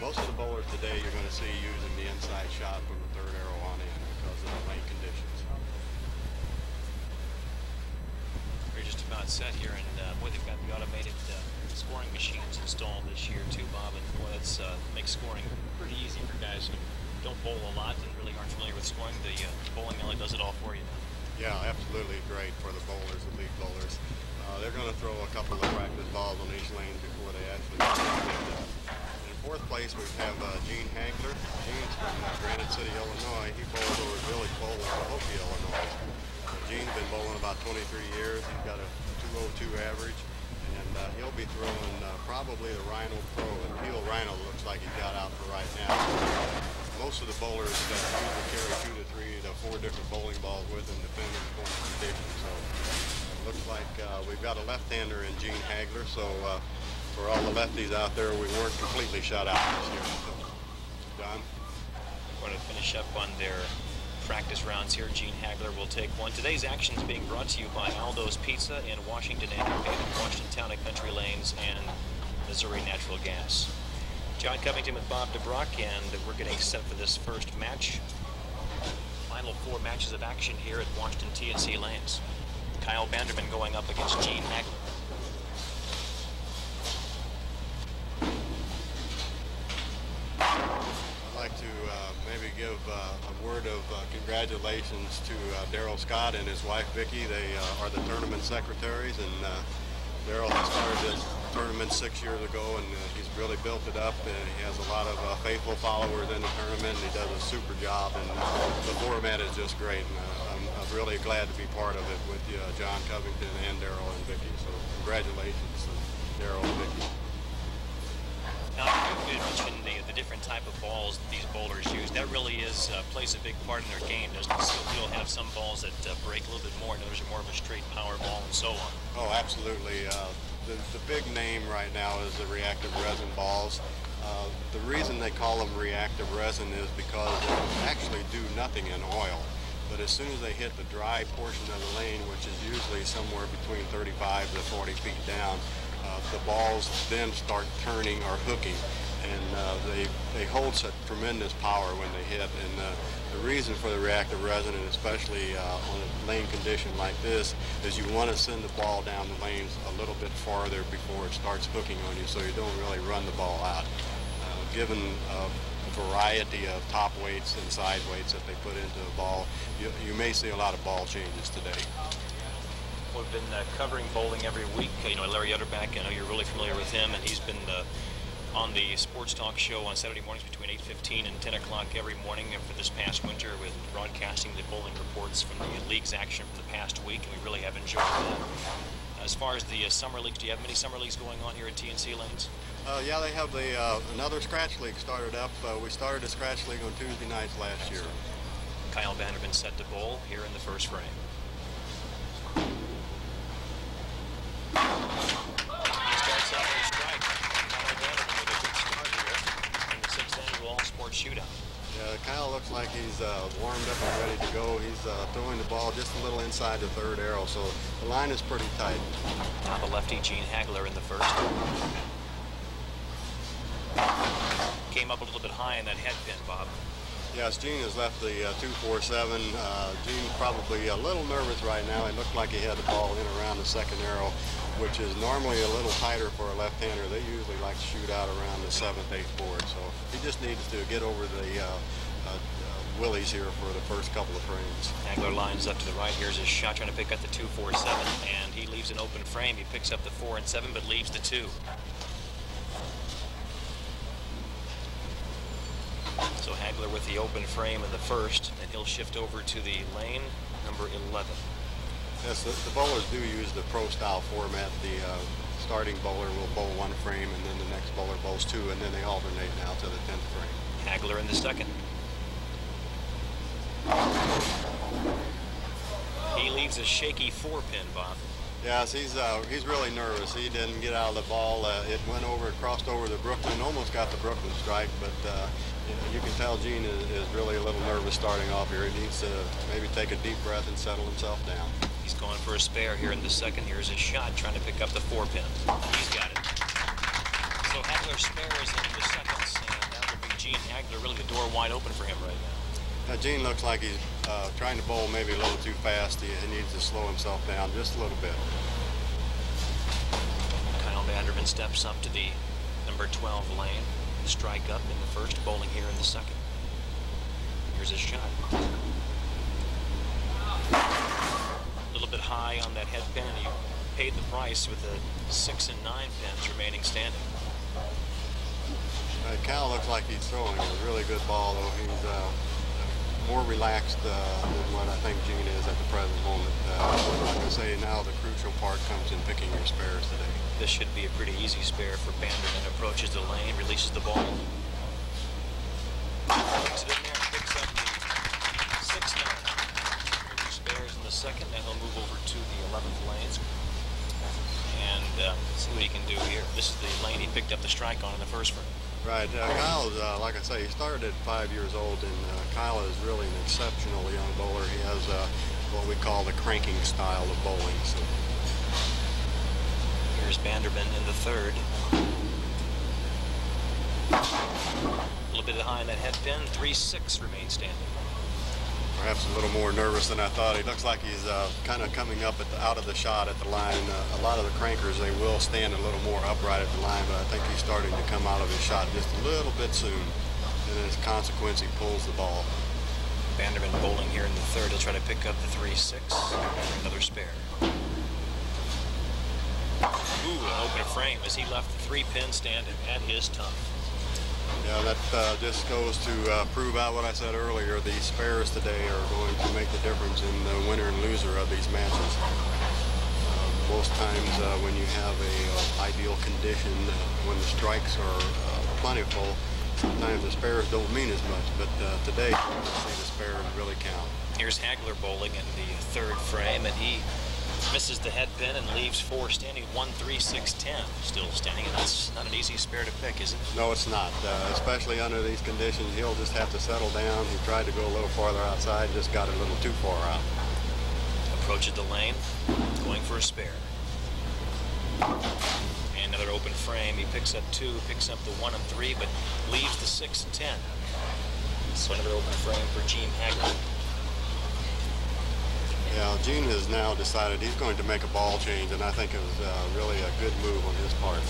Most of the bowlers today you're going to see using the inside shot from the third arrow on in because of the lane conditions. We're just about set here, and boy, they've got the automated scoring machines installed this year too, Bob, and boy, that's makes scoring pretty easy for guys who don't bowl a lot and really aren't familiar with scoring. The bowling alley does it all for you now. Yeah, absolutely great for the bowlers, the league bowlers. They're going to throw a couple of practice balls on each lane before they actually get it. In fourth place, we have Gene Hagler. Gene's from Granite City, Illinois. He bowls over Village Bowl in Hopi, Illinois. Gene's been bowling about 23 years. He's got a 202 average, and he'll be throwing probably the Rhino Pro. And Peel Rhino looks like he's got out for right now. Most of the bowlers usually carry 2 to 3 to 4 different bowling balls with them, depending on the condition. So it looks like we've got a left-hander in Gene Hagler. So for all the lefties out there, we weren't completely shut out this year. So, Don? We're going to finish up on their practice rounds here. Gene Hagler will take one. Today's action is being brought to you by Aldo's Pizza in Washington and Washington Town and Country Lanes and Missouri Natural Gas. John Covington with Bob DeBrock, and we're getting set for this first match. Final 4 matches of action here at Washington T&C Lanes. Kyle Banderman going up against Gene Hagler. I'd like to maybe give a word of congratulations to Darryl Scott and his wife Vicki. They are the tournament secretaries, and Darryl has started this tournament 6 years ago, and he's really built it up, and he has a lot of faithful followers in the tournament, and he does a super job, and the format is just great, and I'm really glad to be part of it with John Covington and Darryl and Vicki. So congratulations to Darryl and Vicki. Now, you mentioned the different type of balls that these bowlers use. That really is plays a big part in their game, doesn't it? So you'll have some balls that break a little bit more, and others are more of a straight power ball, and so on. Oh, absolutely. The big name right now is the reactive resin balls. The reason they call them reactive resin is because they actually do nothing in oil. But as soon as they hit the dry portion of the lane, which is usually somewhere between 35 to 40 feet down, the balls then start turning or hooking, and they hold such tremendous power when they hit. And the reason for the reactive resin, and especially on a lane condition like this, is you want to send the ball down the lanes a little bit farther before it starts hooking on you, so you don't really run the ball out. Given a variety of top weights and side weights that they put into the ball, you may see a lot of ball changes today. We've been covering bowling every week. You know, Larry Utterback, I know you're really familiar with him, and he's been on the sports talk show on Saturday mornings between 8:15 and 10 o'clock every morning for this past winter, with broadcasting the bowling reports from the league's action for the past week, and we really have enjoyed that. As far as the summer leagues, do you have many summer leagues going on here at T&C Lanes? Yeah, they have another scratch league started up. We started a scratch league on Tuesday nights last year. Kyle Banderman set to bowl here in the first frame. He starts out with a strike. Kyle Banderman with a good start here in the 6th annual All Sport shootout. Yeah, Kyle looks like he's warmed up and ready to go. He's throwing the ball just a little inside the third arrow, so the line is pretty tight. Now the lefty Gene Hagler in the first. Came up a little bit high in that head pin, Bob. Yes, Gene has left the 247. Gene's probably a little nervous right now. It looked like he had the ball in around the second arrow, which is normally a little tighter for a left-hander. They usually like to shoot out around the 7th, 8th board. So he just needs to get over the willies here for the first couple of frames. Hagler lines up to the right. Here's his shot, trying to pick up the 247, and he leaves an open frame. He picks up the 4 and 7, but leaves the 2. So Hagler with the open frame in the first, and he'll shift over to the lane, number 11. Yes, the bowlers do use the pro-style format. The starting bowler will bowl 1 frame, and then the next bowler bowls 2, and then they alternate now to the 10th frame. Hagler in the second. He leaves a shaky 4-pin, Bob. Yes, he's really nervous. He didn't get out of the ball. It went over, it crossed over the Brooklyn, almost got the Brooklyn strike, but you can tell Gene is really a little nervous starting off here. He needs to maybe take a deep breath and settle himself down. He's going for a spare here in the second. Here's his shot, trying to pick up the 4-pin. He's got it. So Hagler spares into the seconds, and Hagler, really the door wide open for him right now. Gene looks like he's trying to bowl maybe a little too fast. He needs to slow himself down just a little bit. Kyle Vanderman steps up to the number 12 lane. Strike up in the first, bowling here in the second. Here's his shot. A little bit high on that head pin, and he paid the price with the 6 and 9 pins remaining standing. Cal looks like he's throwing a really good ball, though. He's more relaxed than what I think Gene is at the present moment. Like I say, now the crucial part comes in picking your spares today. This should be a pretty easy spare for Vanderman. Approaches the lane, releases the ball. Takes it in there and picks up the 6-9. Two spares in the second, and he'll move over to the 11th lanes. And see what he can do here. This is the lane he picked up the strike on in the first frame. Right. Kyle is, like I say, he started at 5 years old, and Kyle is really an exceptional young bowler. He has what we call the cranking style of bowling. So. Here's Vanderman in the third. A little bit high in that head pin. 3-6 remains standing. Perhaps a little more nervous than I thought. He looks like he's kind of coming up at out of the shot at the line. A lot of the crankers, they will stand a little more upright at the line, but I think he's starting to come out of his shot just a little bit soon. And as a consequence, he pulls the ball. Vanderman bowling here in the third. He'll try to pick up the 3-6. Another spare. Ooh, an open frame as he left the 3-pin standing at his top. Yeah, that just goes to prove out what I said earlier. These spares today are going to make the difference in the winner and loser of these matches. Most times when you have a ideal condition, when the strikes are plentiful, sometimes the spares don't mean as much. But today, you can see the spares really count. Here's Hagler bowling in the third frame, and he misses the head pin and leaves 4 standing. 1-3-6-10 still standing, and that's not an easy spare to pick, is it? No, it's not. Especially under these conditions, he'll just have to settle down. He tried to go a little farther outside, just got a little too far out. Approaches the lane, going for a spare. And another open frame. He picks up 2, picks up the 1 and 3, but leaves the 6 and 10. So another open frame for Gene Hagler. Yeah, Gene has now decided he's going to make a ball change, and I think it was really a good move on his part.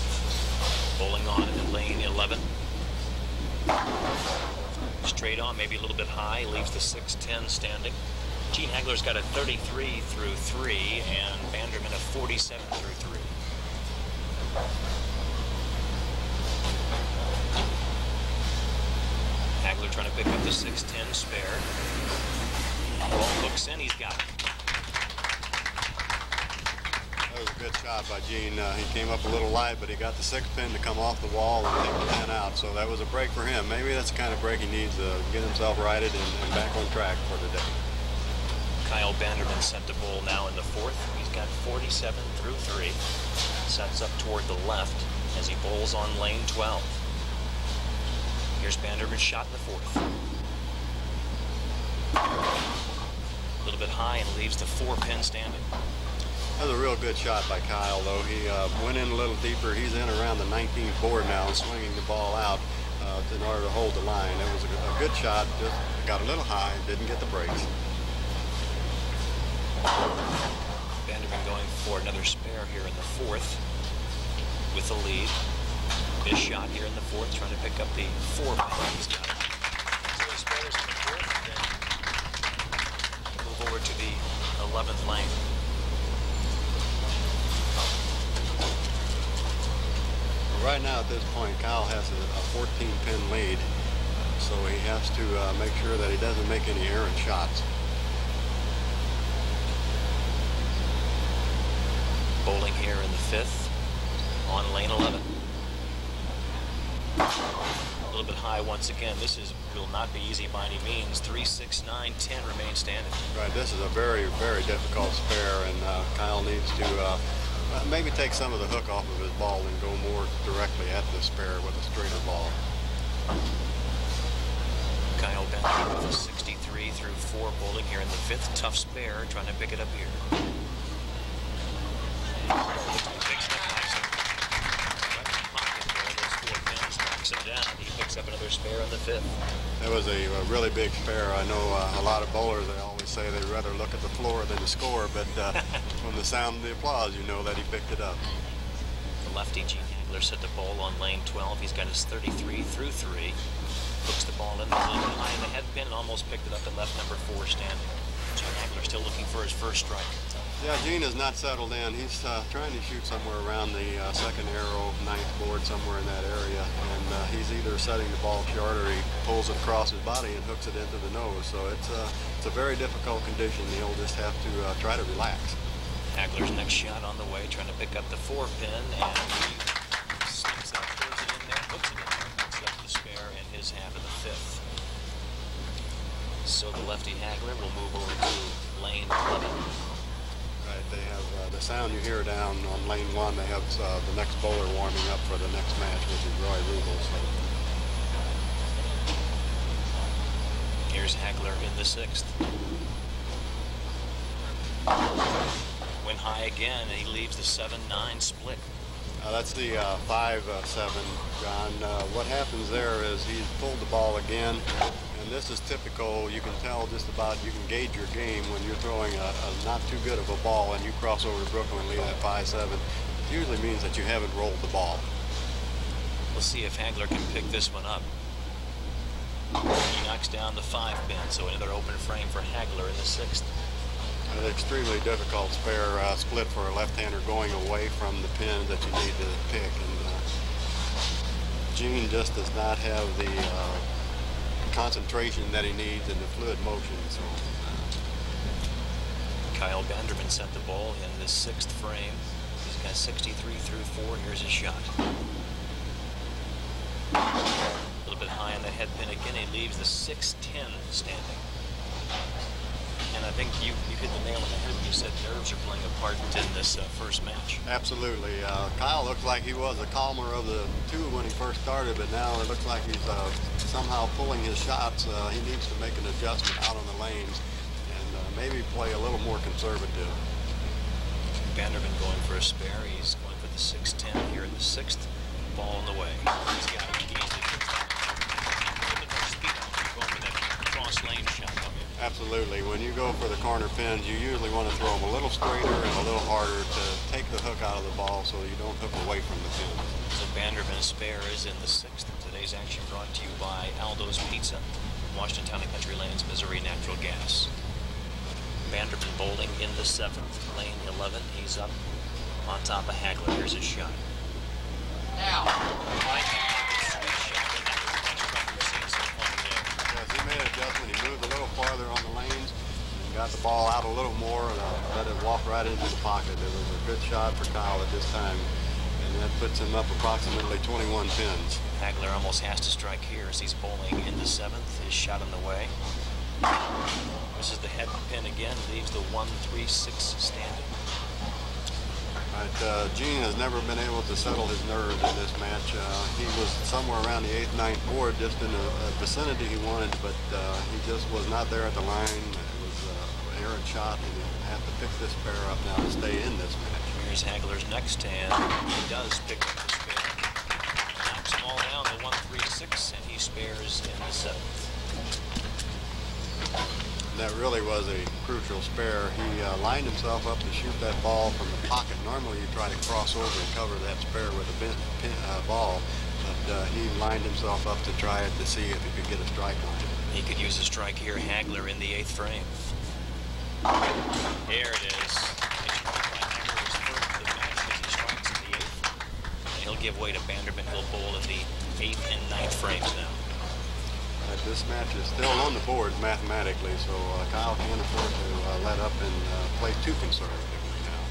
Bowling on in lane 11. Straight on, maybe a little bit high, leaves the 6-10 standing. Gene Hagler's got a 33 through 3, and Vanderman a 47 through 3. Hagler trying to pick up the 6-10 spare. Ball hooks in, he's got it. That was a good shot by Gene. He came up a little light, but he got the 6-pin to come off the wall and take the pin out. So that was a break for him. Maybe that's the kind of break he needs to get himself righted and back on track for the day. Kyle Vanderman set to bowl now in the fourth. He's got 47 through 3. Sets up toward the left as he bowls on lane 12. Here's Vanderman's shot in the fourth. A little bit high and leaves the 4-pin standing. That was a real good shot by Kyle, though. He went in a little deeper. He's in around the 19th board now, swinging the ball out in order to hold the line. It was a good shot. Just got a little high, didn't get the breaks. Vanderman going for another spare here in the fourth with the lead. His shot here in the fourth, trying to pick up the 4-pin. He's got it. So he spares in the fourth, then move over to the 11th lane. Right now, at this point, Kyle has a 14-pin lead, so he has to make sure that he doesn't make any errant shots. Bowling here in the fifth on lane 11. A little bit high once again. This will not be easy by any means. 3, 6, 9, 10 remain standing. Right, this is a very, very difficult spare, and Kyle needs to maybe take some of the hook off of his ball and go more directly at the spare with a straighter ball. Kyle Vanderman with a 63 through 4 bowling here in the fifth. Tough spare, trying to pick it up here. Big step nicely. Right in the pocket there, those 4 pins, knocks him down. He picks up another spare in the fifth. That was a really big spare. I know a lot of bowlers, they always say they'd rather look at the floor than the score, but from the sound of the applause, you know that he picked it up. The lefty, Gene Hagler, set the ball on lane 12. He's got his 33 through 3. Hooks the ball in a little bit high in the head pin and almost picked it up at left number 4 standing. Gene Hagler still looking for his first strike. Yeah, Gene has not settled in. He's trying to shoot somewhere around the second arrow, ninth board, somewhere in that area. And he's either setting the ball short or he pulls it across his body and hooks it into the nose. So it's a very difficult condition. He'll just have to try to relax. Hagler's next shot on the way, trying to pick up the 4 pin, and he sneaks out, throws it in there, hooks it in there, picks up the spare in his half of the fifth. So the lefty Hagler will move over to lane 11. Right, they have the sound you hear down on lane 1. They have the next bowler warming up for the next match, which is Roy Rubel. So. Here's Hagler in the 6th. Went high again, and he leaves the 7-9 split. That's the 5-7, John. What happens there is he's pulled the ball again, and this is typical. You can tell just about, you can gauge your game when you're throwing a not too good of a ball and you cross over to Brooklyn and leave that 5-7. It usually means that you haven't rolled the ball. We'll see if Hagler can pick this one up. He knocks down the 5 pin, so another open frame for Hagler in the 6th. An extremely difficult spare split for a left-hander going away from the pins that you need to pick. And Gene just does not have the concentration that he needs in the fluid motion. So Kyle Banderman sent the ball in the 6th frame. He's got 63 through 4. Here's his shot. A little bit high on the head pin again. He leaves the 6-10 standing. And I think you hit the nail on the head when you said nerves are playing a part in this first match. Absolutely. Kyle looks like he was the calmer of the two when he first started, but now it looks like he's somehow pulling his shots. He needs to make an adjustment out on the lanes and maybe play a little more conservative. Banderman going for a spare. He's going for the 6-10 here in the 6th. Ball on the way. He's got it. He's a little bit more speed on him going for that cross lane shot. Absolutely. When you go for the corner pins, you usually want to throw them a little straighter and a little harder to take the hook out of the ball so you don't hook away from the pin. So Banderman's spare is in the 6th. Today's action brought to you by Aldo's Pizza, Washington Town and Country Lanes, Missouri Natural Gas. Banderman bowling in the 7th, lane 11. He's up on top of Hagler. Here's his shot. Now, he made an adjustment. He moved a little farther on the lanes and got the ball out a little more and let it walk right into the pocket. It was a good shot for Kyle at this time, and that puts him up approximately 21 pins. Hagler almost has to strike here as he's bowling in the 7th. His shot on the way. This is the head pin again, leaves the 1-3-6 standing. Right, Gene has never been able to settle his nerves in this match. He was somewhere around the 8th, 9th board, just in a vicinity he wanted, but he just was not there at the line. It was an errant shot, and he'll have to pick this pair up now to stay in this match. Here's Hagler's next, and he does pick up the spare. Knocks them all down, the 1-3-6, and he spares in the 7th. That really was a crucial spare. He lined himself up to shoot that ball from the pocket. Normally you try to cross over and cover that spare with a ball, but he lined himself up to try it to see if he could get a strike on it. He could use a strike here. Hagler in the 8th frame. There it is. A strike by Hagler is first of the match as he strikes in the 8th. And he'll give way to Banderman. He'll bowl in the 8th and 9th frames now. This match is still on the board mathematically, so Kyle can't afford to let up and play too conservatively now.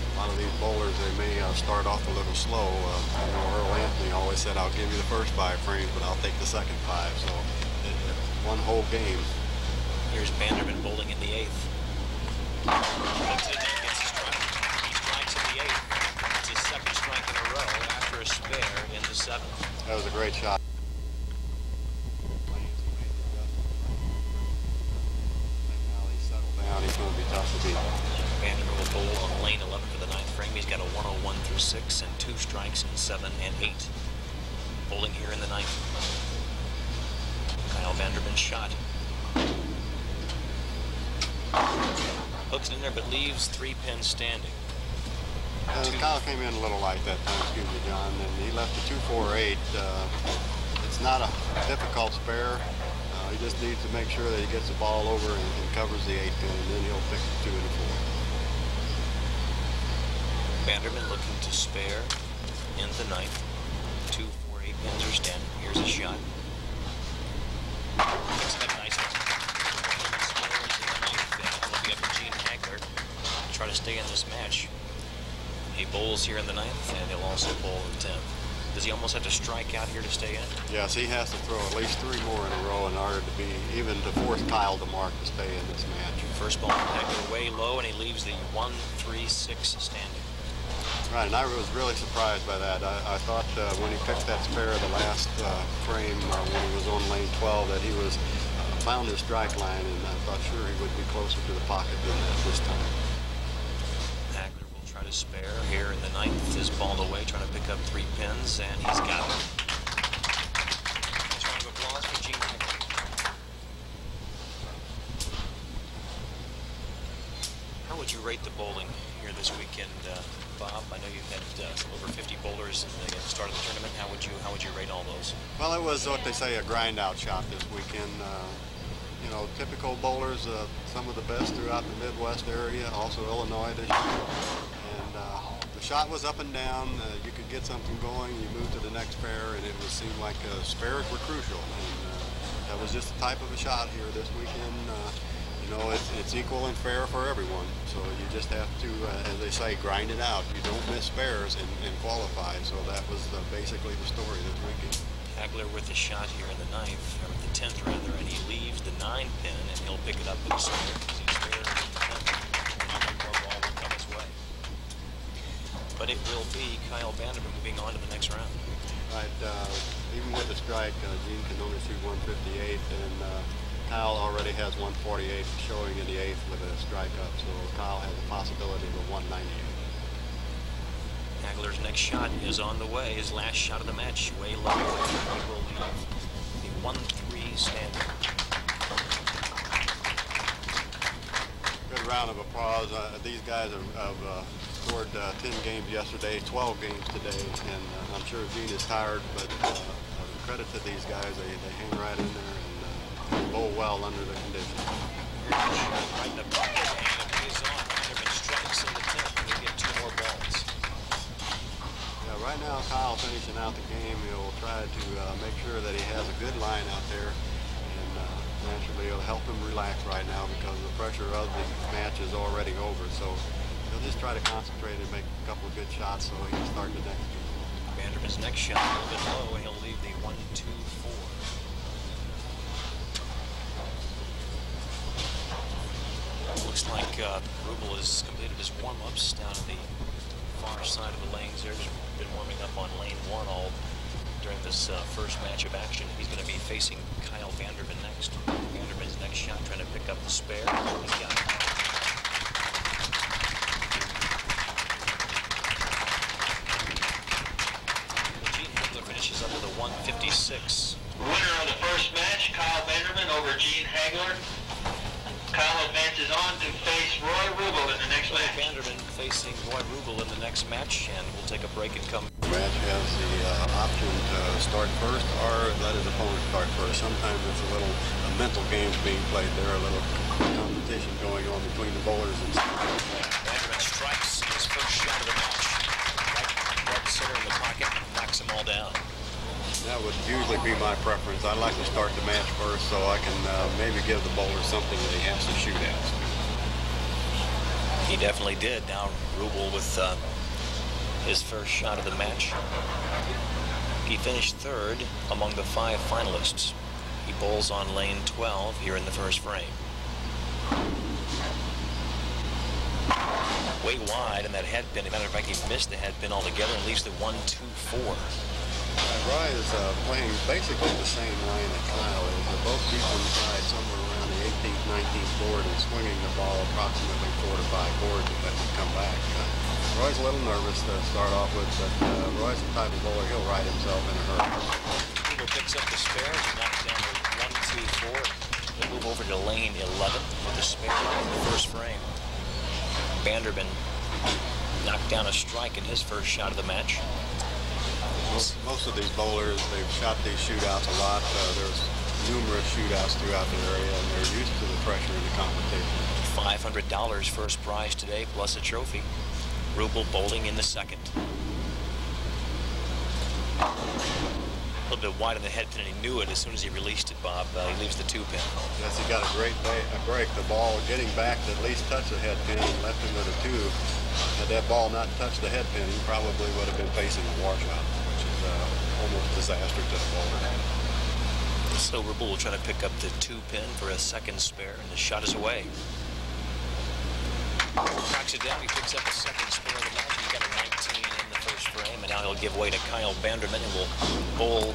A lot of these bowlers, they may start off a little slow. I know Earl Anthony always said, I'll give you the first 5 frames, but I'll take the second 5. So one whole game. Here's Banderman bowling in the 8th. Looks it in, gets a strike. He strikes in the 8th. It's his second strike in a row after a spare in the 7th. That was a great shot. He's going to be tough to beat. Banderman will bowl on lane 11 for the 9th frame. He's got a 101 through 6 and 2 strikes in 7 and 8. Bowling here in the 9th. Kyle Vanderman's shot. Hooks it in there, but leaves 3 pins standing. Kyle came in a little light that time, excuse me, John, and he left the 2-4-8. It's not a difficult spare. He just needs to make sure that he gets the ball over and covers the 8 pin, and then he'll pick the 2 and the 4. Vanderman looking to spare in the 9th. 2, 4, 8 pins are standing. Here's a shot. Picks it up nicely. Scores in the 9th, and it'll be up to Gene Hagler to try to stay in this match. He bowls here in the 9th, and he'll also bowl in the 10th. Does he almost have to strike out here to stay in? Yes, he has to throw at least 3 more in a row in order to be even to force Kyle to mark to stay in this match. First ball Hagler way low, and he leaves the 1-3-6 standing. Right, and I was really surprised by that. I thought when he picked that spare the last frame when he was on lane 12 that he was found his strike line, and I thought sure he would be closer to the pocket than that this time. Hagler will try to spare here in the 9th. His ball away, trying to pick up 3 pins, and he's got it. Nice round of applause for Gene Hagler. How would you rate the bowling here this weekend, Bob? I know you've had over 50 bowlers at the start of the tournament. How would you rate all those? Well, it was what they say a grind out shot this weekend. You know, typical bowlers, some of the best throughout the Midwest area, also Illinois this year. And the shot was up and down. You could get something going, you move to the next pair, and it would seem like spares were crucial. And that was just the type of a shot here this weekend. You know, it's equal and fair for everyone. So you just have to, as they say, grind it out. You don't miss spares and qualify. So that was basically the story this weekend. Hagler with the shot here in the 9th, or the 10th rather, and he leaves the 9 pin, and he'll pick it up with a spare because he's there in the 10th. And one more ball will come his way. But it will be Kyle Vanderman moving on to the next round. Right, even with the strike, Gene can only shoot 158, and Kyle already has 148 showing in the 8th with a strike up, so Kyle has a possibility of a 198. Hagler's next shot is on the way. His last shot of the match, way low. He will leave the 1-3 standing. Good round of applause. These guys have scored 10 games yesterday, 12 games today, and I'm sure Gene is tired, but credit to these guys. They hang right in there and bowl well under the conditions. Right in the pocket, and it pays off. Vanderman strikes in the 10th, and we get 2 more balls. Right now, Kyle finishing out the game. He'll try to make sure that he has a good line out there, and naturally it'll help him relax right now because the pressure of the match is already over. So he'll just try to concentrate and make a couple of good shots so he can start the next game. Vanderman's next shot a little bit low, and he'll leave the 1-2-4. Looks like Rubel has completed his warm-ups down in the far side of the lanes there. He's been warming up on lane 1 all during this first match of action. He's going to be facing Kyle Vanderman next. Vanderman's next shot trying to pick up the spare. He's got it. Gene Hagler finishes up with a 156. Winner of the first match, Kyle Vanderman over Gene Hagler. Kyle advances on to face Roy Rubel in the next match. Vanderman facing Roy Rubel in the next match, and we'll take a break and come. The match has the option to start first or let his opponent start first. Sometimes it's a little mental games being played there, a little competition going on between the bowlers and stuff like that. Vanderman strikes his first shot of the match. Right center in the pocket, knocks them all down. That would usually be my preference. I like to start the match first so I can maybe give the bowler something that he has to shoot at. He definitely did. Now Rubel with his first shot of the match. He finished 3rd among the 5 finalists. He bowls on lane 12 here in the first frame. Way wide, and that head pin, as a matter of fact, he missed the head pin altogether and leaves the 1-2-4. Roy is playing basically the same line that Kyle is. They're both deep inside, somewhere around the 18th, 19th board, and swinging the ball approximately 4 to 5 boards if that would come back. Roy's a little nervous to start off with, but Roy's the type of bowler, he'll ride himself in a hurry. Rubel picks up the spare. He knocks down the 1, 2, 4. He'll move over to lane 11 with the spare in the first frame. Banderman knocked down a strike in his first shot of the match. Most of these bowlers, they've shot these shootouts a lot. There's numerous shootouts throughout the area, and they're used to the pressure in the competition. $500 first prize today, plus a trophy. Rubel bowling in the second. A little bit wide on the head pin, and he knew it as soon as he released it, Bob. He leaves the 2-pin. Yes, he got a great break. The ball getting back to at least touch the head pin and left him with a 2. Had that ball not touched the head pin, he probably would have been facing a washout, which is almost disaster to the bowler. So Rubel will try to pick up the 2-pin for a second spare, and the shot is away. Cracks it down. He picks up the second spare of the match. He got a 19 in the first frame, and now he'll give way to Kyle Banderman, and will bowl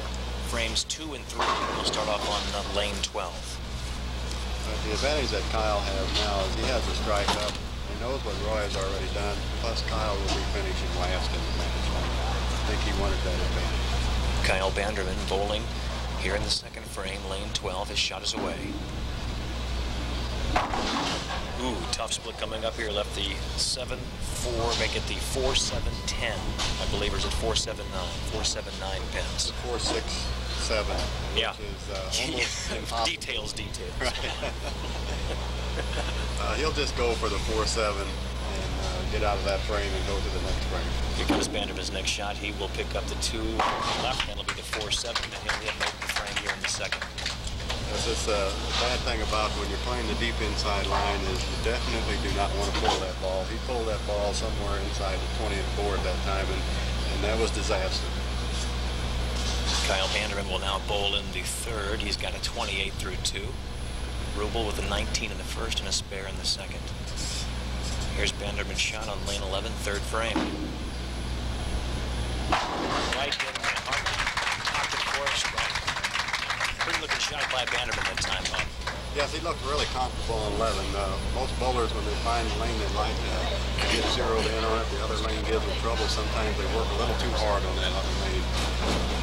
frames 2 and 3. He'll start off on lane 12. The advantage that Kyle has now is he has the strike up. He knows what Roy has already done. Plus, Kyle will be finishing last in the match. I think he wanted that advantage. Kyle Banderman bowling here in the second frame, lane 12. His shot is away. Ooh, tough split coming up here. Left the 7-4, make it the 4-7-10. I believe, or is it 4-7-9? 4-7-9 pins. 4-6-7. Yeah. Which is almost impossible. Details. Right. He'll just go for the 4-7 and get out of that frame and go to the next frame. Here comes Banderman's next shot. He will pick up the 2 left, and it'll be the 4-7, and he'll hit an open frame here in the second. That's the bad thing about when you're playing the deep inside line is you definitely do not want to pull that ball. He pulled that ball somewhere inside the 20th board that time, and that was disaster. Kyle Banderman will now bowl in the third. He's got a 28 through 2. Rubel with a 19 in the first and a spare in the second. Here's Banderman's shot on lane 11, third frame. Right in the heart pocket for a strike. Pretty looking shot by Banderman that time, Bob. Yes, he looked really comfortable on 11. Most bowlers, when they find a lane they like, get zeroed in on it. The other lane gives them trouble. Sometimes they work a little too hard on that other lane.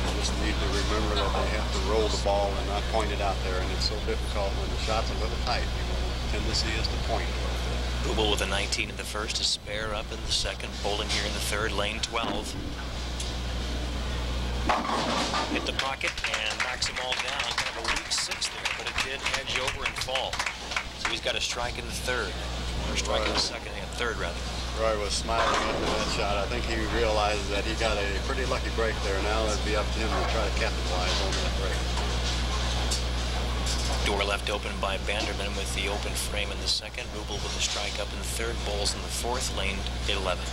They just need to remember that they have to roll the ball and not point it out there. And it's so difficult when the shot's a little tight. The tendency is to point. Rubel with a 19 in the first, a spare up in the second, bowling here in the third, lane 12. Hit the pocket and knocks them all down. Kind of a weak 6 there, but it did edge over and fall. So he's got a strike in the third, or a strike in the second, and third rather. Roy was smiling after that shot. I think he realized that he got a pretty lucky break there. Now it'd be up to him to try to capitalize on that break. Door left open by Banderman with the open frame in the second. Rubel with a strike up in the third, bowls in the fourth, lane 11.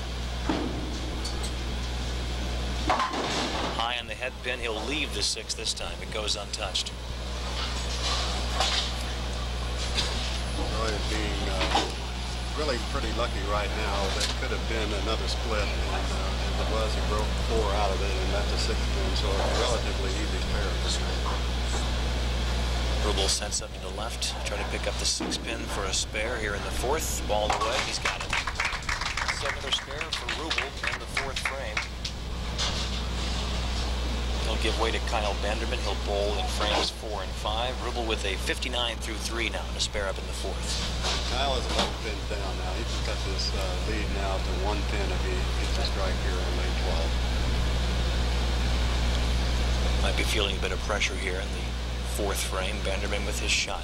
High on the head pin, he'll leave the 6 this time. It goes untouched. Roy is being really pretty lucky right now. That could have been another split, and as it was, he broke 4 out of it, and that's a 6 pin, so it's a relatively easy pair. Rubel sends up to the left, try to pick up the 6 pin for a spare here in the fourth. Ball away, he's got it. It's another spare for Rubel in the fourth frame. He'll give way to Kyle Banderman. He'll bowl in frames 4 and 5. Rubel with a 59 through 3 now, and a spare up in the fourth. Kyle is 11 pins down now. He can cut this lead now to 1 pin if he gets a strike here on lane 12. Might be feeling a bit of pressure here in the fourth frame. Banderman with his shot.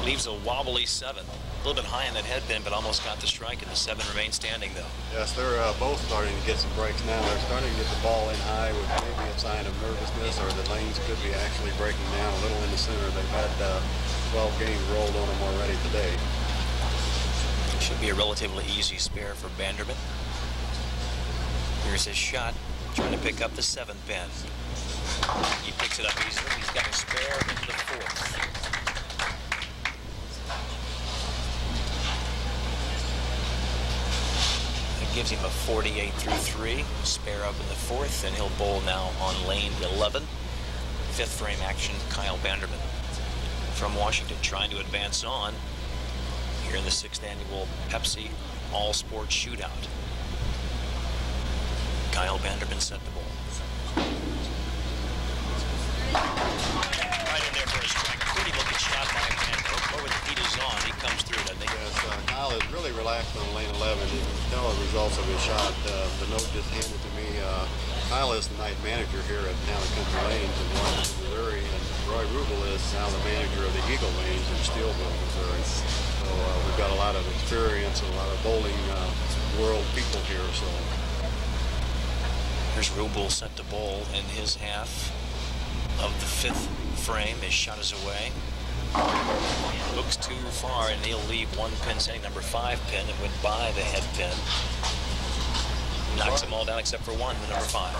Leaves a wobbly 7. A little bit high on that head pin, but almost got the strike, and the 7 remains standing, though. Yes, they're both starting to get some breaks now. They're starting to get the ball in high with maybe a sign of nervousness, or the lanes could be actually breaking down a little in the center. They've had 12 games rolled on them already today. Should be a relatively easy spare for Banderman. Here's his shot, trying to pick up the 7 pin. He picks it up easily. He's got a spare into the fourth. Gives him a 48 through 3, spare up in the fourth, and he'll bowl now on lane 11. Fifth frame action, Kyle Banderman from Washington trying to advance on here in the 6th annual Pepsi All Sport Shootout. Kyle Vanderman set the ball. Right in there for a strike. Pretty looking shot by Vanderman. Over the heat is on. He comes through, doesn't he? Yes, Kyle is really relaxed on lane 11. You can tell the results of his shot. The note just handed to me. Kyle is the night manager here at Town and Country Lanes in Washington, Missouri, and Roy Rubel is now the manager of the Eagle Lanes in Steelville, Missouri. So we've got a lot of experience and a lot of bowling world people here. So here's Rubel set to bowl in his half of the 5th frame. His shot is away. Looks too far, and he'll leave one pin, setting number 5 pin, and went by the head pin. Knocks them all down except for one, the number 5.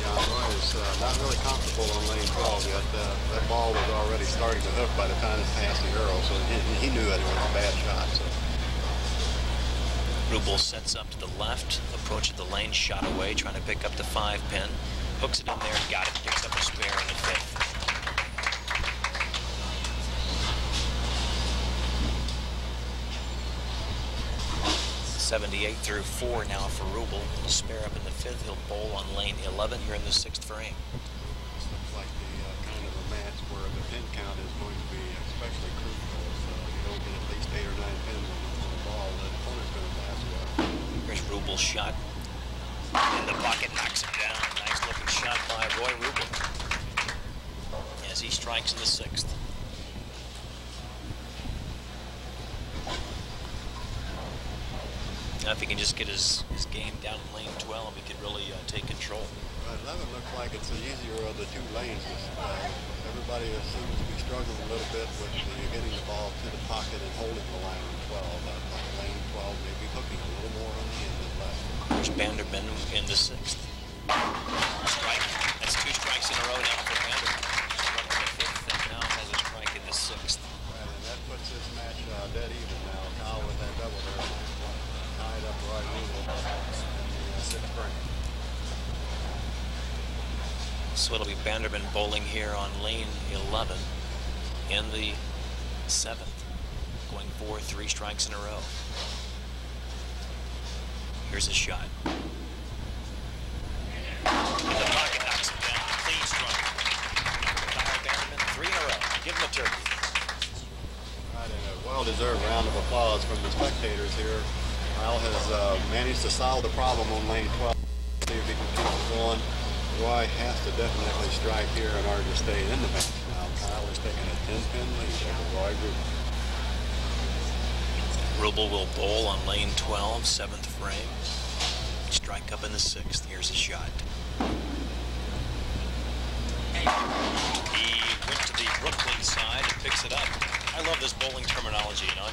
John Roy is not really comfortable on lane 12 yet. That ball was already starting to hook by the time it passed the arrow, so he knew that it was a bad shot. So. Rubel sets up to the left, approaches the lane, shot away, trying to pick up the 5 pin. Hooks it in there, got it, picks up a spare in the 5th. 78 through 4 now for Rubel. He'll spare up in the 5th. He'll bowl on lane 11 here in the 6th frame. This looks like the kind of a match where the pin count is going to be especially crucial. So you don't get at least 8 or 9 pins on the ball, the opponent's going to pass well. Here's Rubel's shot. In the pocket, knocks it down. Nice looking shot by Roy Rubel as he strikes in the 6th. Now if he can just get his game down in lane 12, he could really take control. 11 looks like it's the easier of the 2 lanes. Everybody seems to be struggling a little bit with getting the ball to the pocket and holding the line on 12. Lane 12 may be hooking a little more on the end than left. There's Vanderman in the 6th. Strike. That's 2 strikes in a row now for Vanderman. Struck in the 5th and now has a strike in the 6th. Right, and that puts this match dead even now. Kyle with that double there. Tied up right in the 6th frame. So it'll be Vanderman bowling here on lane 11 in the 7th, going for 3 strikes in a row. Here's his shot. In the pocket, knocks him down. Clean strike. Kyle Vanderman, 3 in a row. Give him a turkey. Right, and a well-deserved round of applause from the spectators here. Kyle has managed to solve the problem on lane 12. See if he can keep it going. Roy has to definitely strike here in order to stay in the match. Now Kyle is taking a 10-pin lead over Roy Rubel. Rubel will bowl on lane 12, 7th frame. Strike up in the 6th. Here's a shot. He went to the Brooklyn side and picks it up. I love this bowling terminology, you know.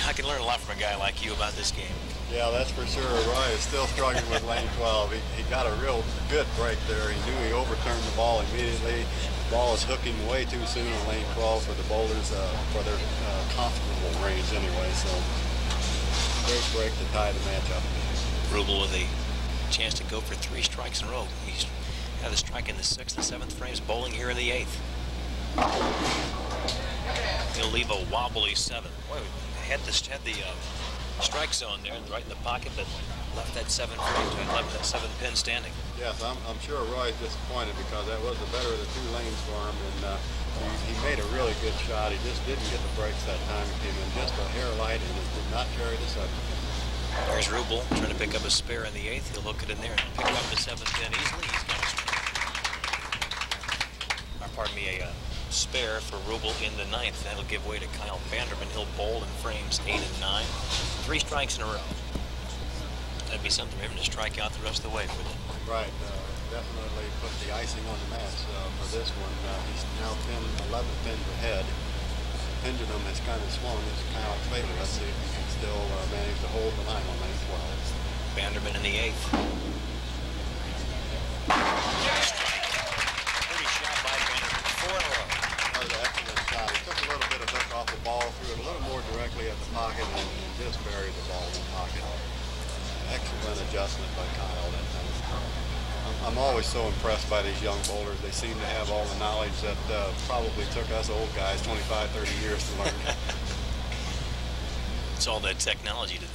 I can learn a lot from a guy like you about this game. Yeah, that's for sure. Roy is still struggling with lane 12. He got a real good break there. He knew he overturned the ball immediately. The ball is hooking way too soon on lane 12 for the bowlers, for their comfortable range anyway. So, great break to tie the match up. Rubel with a chance to go for 3 strikes in a row. He's had a strike in the 6th and 7th frames, bowling here in the 8th. He'll leave a wobbly 7. Boy, had the strike zone there, right in the pocket, but left that 7 frame, left that 7 pin standing. Yes, I'm sure Roy's disappointed because that was the better of the 2 lanes for him, and he made a really good shot. He just didn't get the breaks that time. He came in just a hair light and it did not carry the 7. There's Rubel trying to pick up a spare in the 8th. He'll hook it in there and pick up the 7th pin easily. He's got a spare for Rubel in the 9th. That'll give way to Kyle Vanderman. He'll bowl in frames 8 and 9. 3 strikes in a row. That'd be something for him to strike out the rest of the way for them. Right. Definitely put the icing on the match for this one. He's now 11 pins ahead. The pendulum has kind of swung in Kyle's favor. Let's see if he can still manage to hold the line on lane 12. Vanderman in the 8th. Strike. Pretty shot by Vanderman. 4 in a row. Another excellent shot. He took a little bit of hook off the ball, threw it a little more directly at the pocket, and just buried the ball in the pocket. Excellent adjustment by Kyle that time. I'm always so impressed by these young bowlers. They seem to have all the knowledge that probably took us old guys 25, 30 years to learn. It's all that technology today.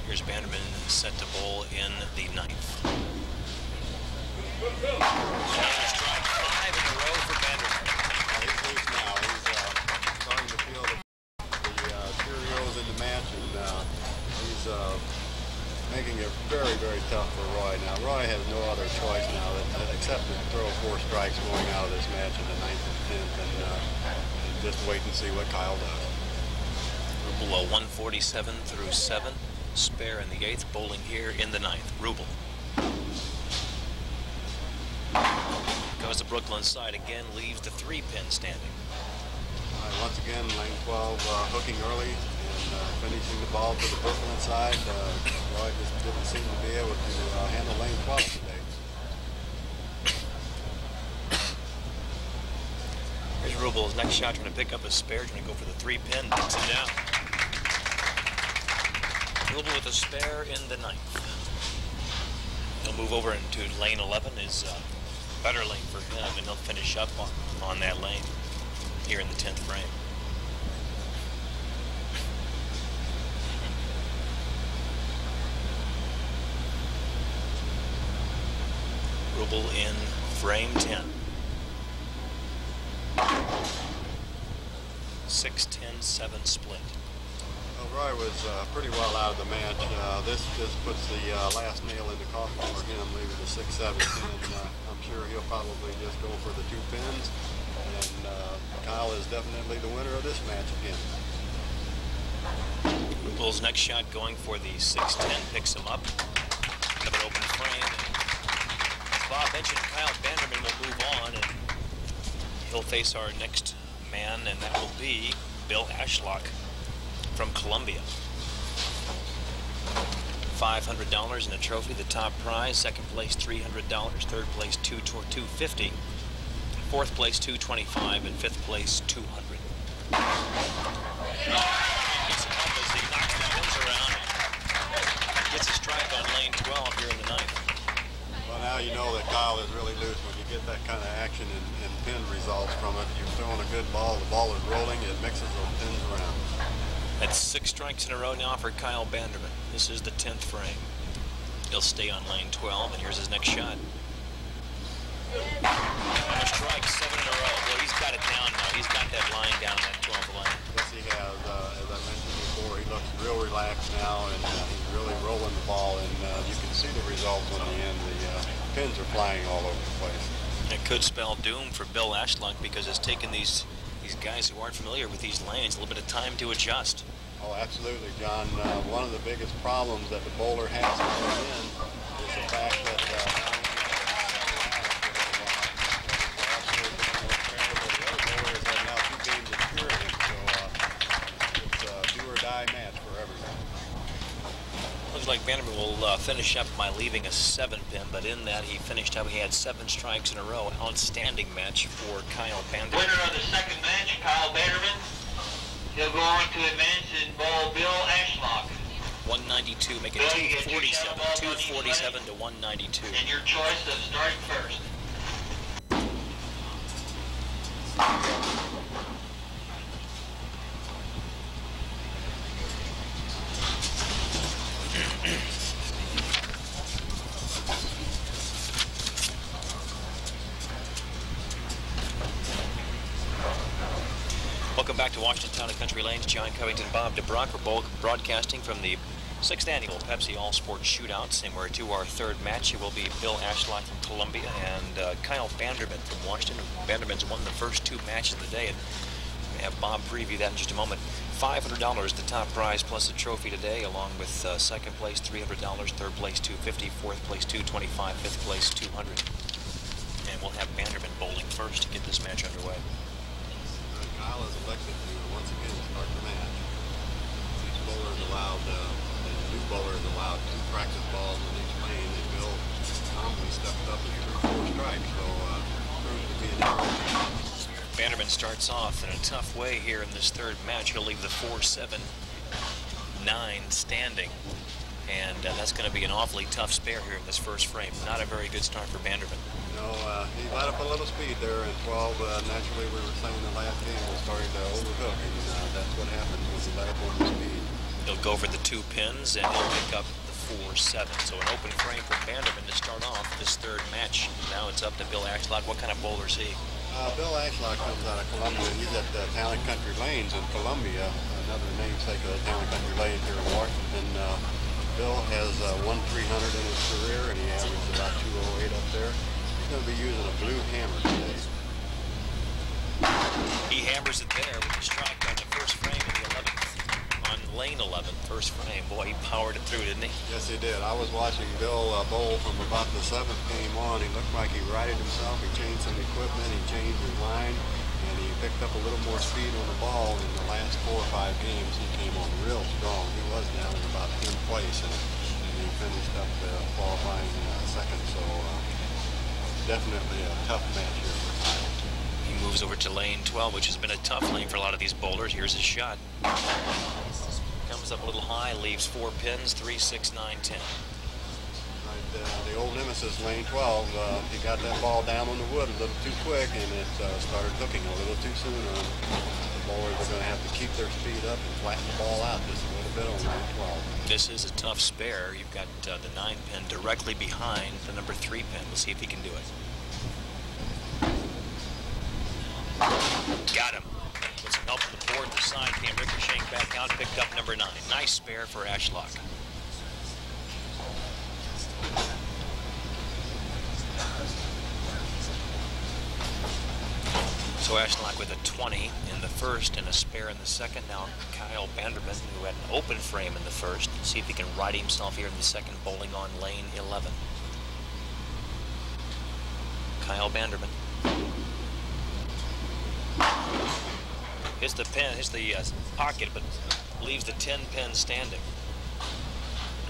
Here's Vanderman set to bowl in the 9th. tough for Roy. Now, Roy has no other choice now except to throw 4 strikes going out of this match in the 9th and 10th and just wait and see what Kyle does. Rubel 147 through 7. Spare in the 8th, bowling here in the 9th. Rubel. Goes to Brooklyn side again, leaves the 3-pin standing. Once again, lane 12 hooking early and finishing the ball to the Brooklyn side. Roy just didn't seem to be able to handle lane 12 today. Here's Rubel's next shot, trying to pick up a spare, trying to go for the 3-pin, knocks it down. Rubel with a spare in the 9th. He'll move over into lane 11, is a better lane for him, and he'll finish up on that lane here in the 10th frame. Rubel in frame 10. 6-10-7 split. Well, Roy was pretty well out of the match. This just puts the last nail in the coffin for him, leaving the 6-7, and I'm sure he'll probably just go for the 2 pins. And Kyle is definitely the winner of this match again. Rubel's next shot going for the 6-10, picks him up. Have an open frame. As Bob mentioned, Kyle Banderman will move on, and he'll face our next man, and that will be Bill Ashlock from Columbia. $500 in a trophy, the top prize. Second place $300, third place $250, fourth place $225, and fifth place $200. Gets him up as he knocks the pins around and gets a strike on lane 12 here in the 9th. Well, now you know that Kyle is really loose when you get that kind of action and pin results from it. You're throwing a good ball, the ball is rolling, it mixes those pins around. That's 6 strikes in a row now for Kyle Banderman. This is the 10th frame. He'll stay on lane 12, and here's his next shot. A strike, 7 in a row. Well, he's got it down now. He's got that line down, that 12th lane. Yes, he has. As I mentioned before, he looks real relaxed now, and he's really rolling the ball, and you can see the results on the end. The pins are flying all over the place. It could spell doom for Bill Ashlock because it's taken these guys who aren't familiar with these lanes a little bit of time to adjust. Oh, absolutely, John. One of the biggest problems that the bowler has to put in is the fact that the other bowlers have now 2 games experience, so it's a do or die match for everyone. Looks like Banderman will finish up by leaving a 7-pin, but in that he finished up, he had 7 strikes in a row. Outstanding match for Kyle Banderman. Winner of the second match, Kyle Banderman. He'll go on to advance and bowl Bill Ashlock. 192, making Bill, you get 247, your 247 to 192. And your choice of starting first. Welcome back to Washington Town and Country Lanes. John Covington, Bob DeBrock. We're both broadcasting from the 6th annual Pepsi All Sport shootouts, and we're to our 3rd match. It will be Bill Ashlock from Columbia and Kyle Banderman from Washington. Banderman's won the first 2 matches of the day, and we have Bob preview that in just a moment. $500 the top prize plus a trophy today, along with second place $300, third place $250, fourth place $225, fifth place $200. And we'll have Banderman bowling first to get this match underway. Kyle is elected to once again start the match. Each bowler is allowed, the new bowler is allowed 2 practice balls in each lane, and Bill calmly stepped up and threw 4 strikes, so proves to be an error. Banderman starts off in a tough way here in this 3rd match. He'll leave the 4-7-9 standing, and that's going to be an awfully tough spare here in this 1st frame. Not a very good start for Banderman. No, he let up a little speed there in 12. Naturally, we were saying the last game was starting to overhook, and that's what happens when you let up on the speed. He'll go for the 2 pins, and he'll pick up the 4-7. So an open frame for Banderman to start off this 3rd match. Now it's up to Bill Ashlock. What kind of bowler is he? Bill Ashlock comes out of Columbia. He's at Town and Country Lanes in Columbia, another namesake of the Town and Country Lanes here in Washington. Bill has won 300 in his career, and he averaged about 208 up there. He's going to be using a blue hammer today. He hammers it there with a strike on the first frame of the 11th. On lane 11, first frame. Boy, he powered it through, didn't he? Yes, he did. I was watching Bill bowl from about the 7th game on. He looked like he righted himself. He changed some equipment. He changed his line, and he picked up a little more speed on the ball. In the last 4 or 5 games, he came on real strong. He was down in about 10th place, and he finished up qualifying second. So definitely a tough match here for Kyle. He moves over to lane 12, which has been a tough lane for a lot of these bowlers. Here's his shot. Comes up a little high, leaves 4 pins, 3, 6, 9, 10. Right, the old nemesis, lane 12, he got that ball down on the wood a little too quick, and it started hooking a little too soon. The bowlers are going to have to keep their speed up and flatten the ball out just a little bit on lane 12. This is a tough spare. You've got the 9 pin directly behind the number 3 pin. We'll see if he can do it. Got him. With some help from the board, the side came ricocheting back out, picked up number 9. Nice spare for Ashlock. So Ashlock with a 20 in the first and a spare in the second. Now Kyle Banderman, who had an open frame in the first. See if he can right himself here in the second, bowling on lane 11. Kyle Banderman. Hits the pin, hits the pocket, but leaves the 10 pin standing.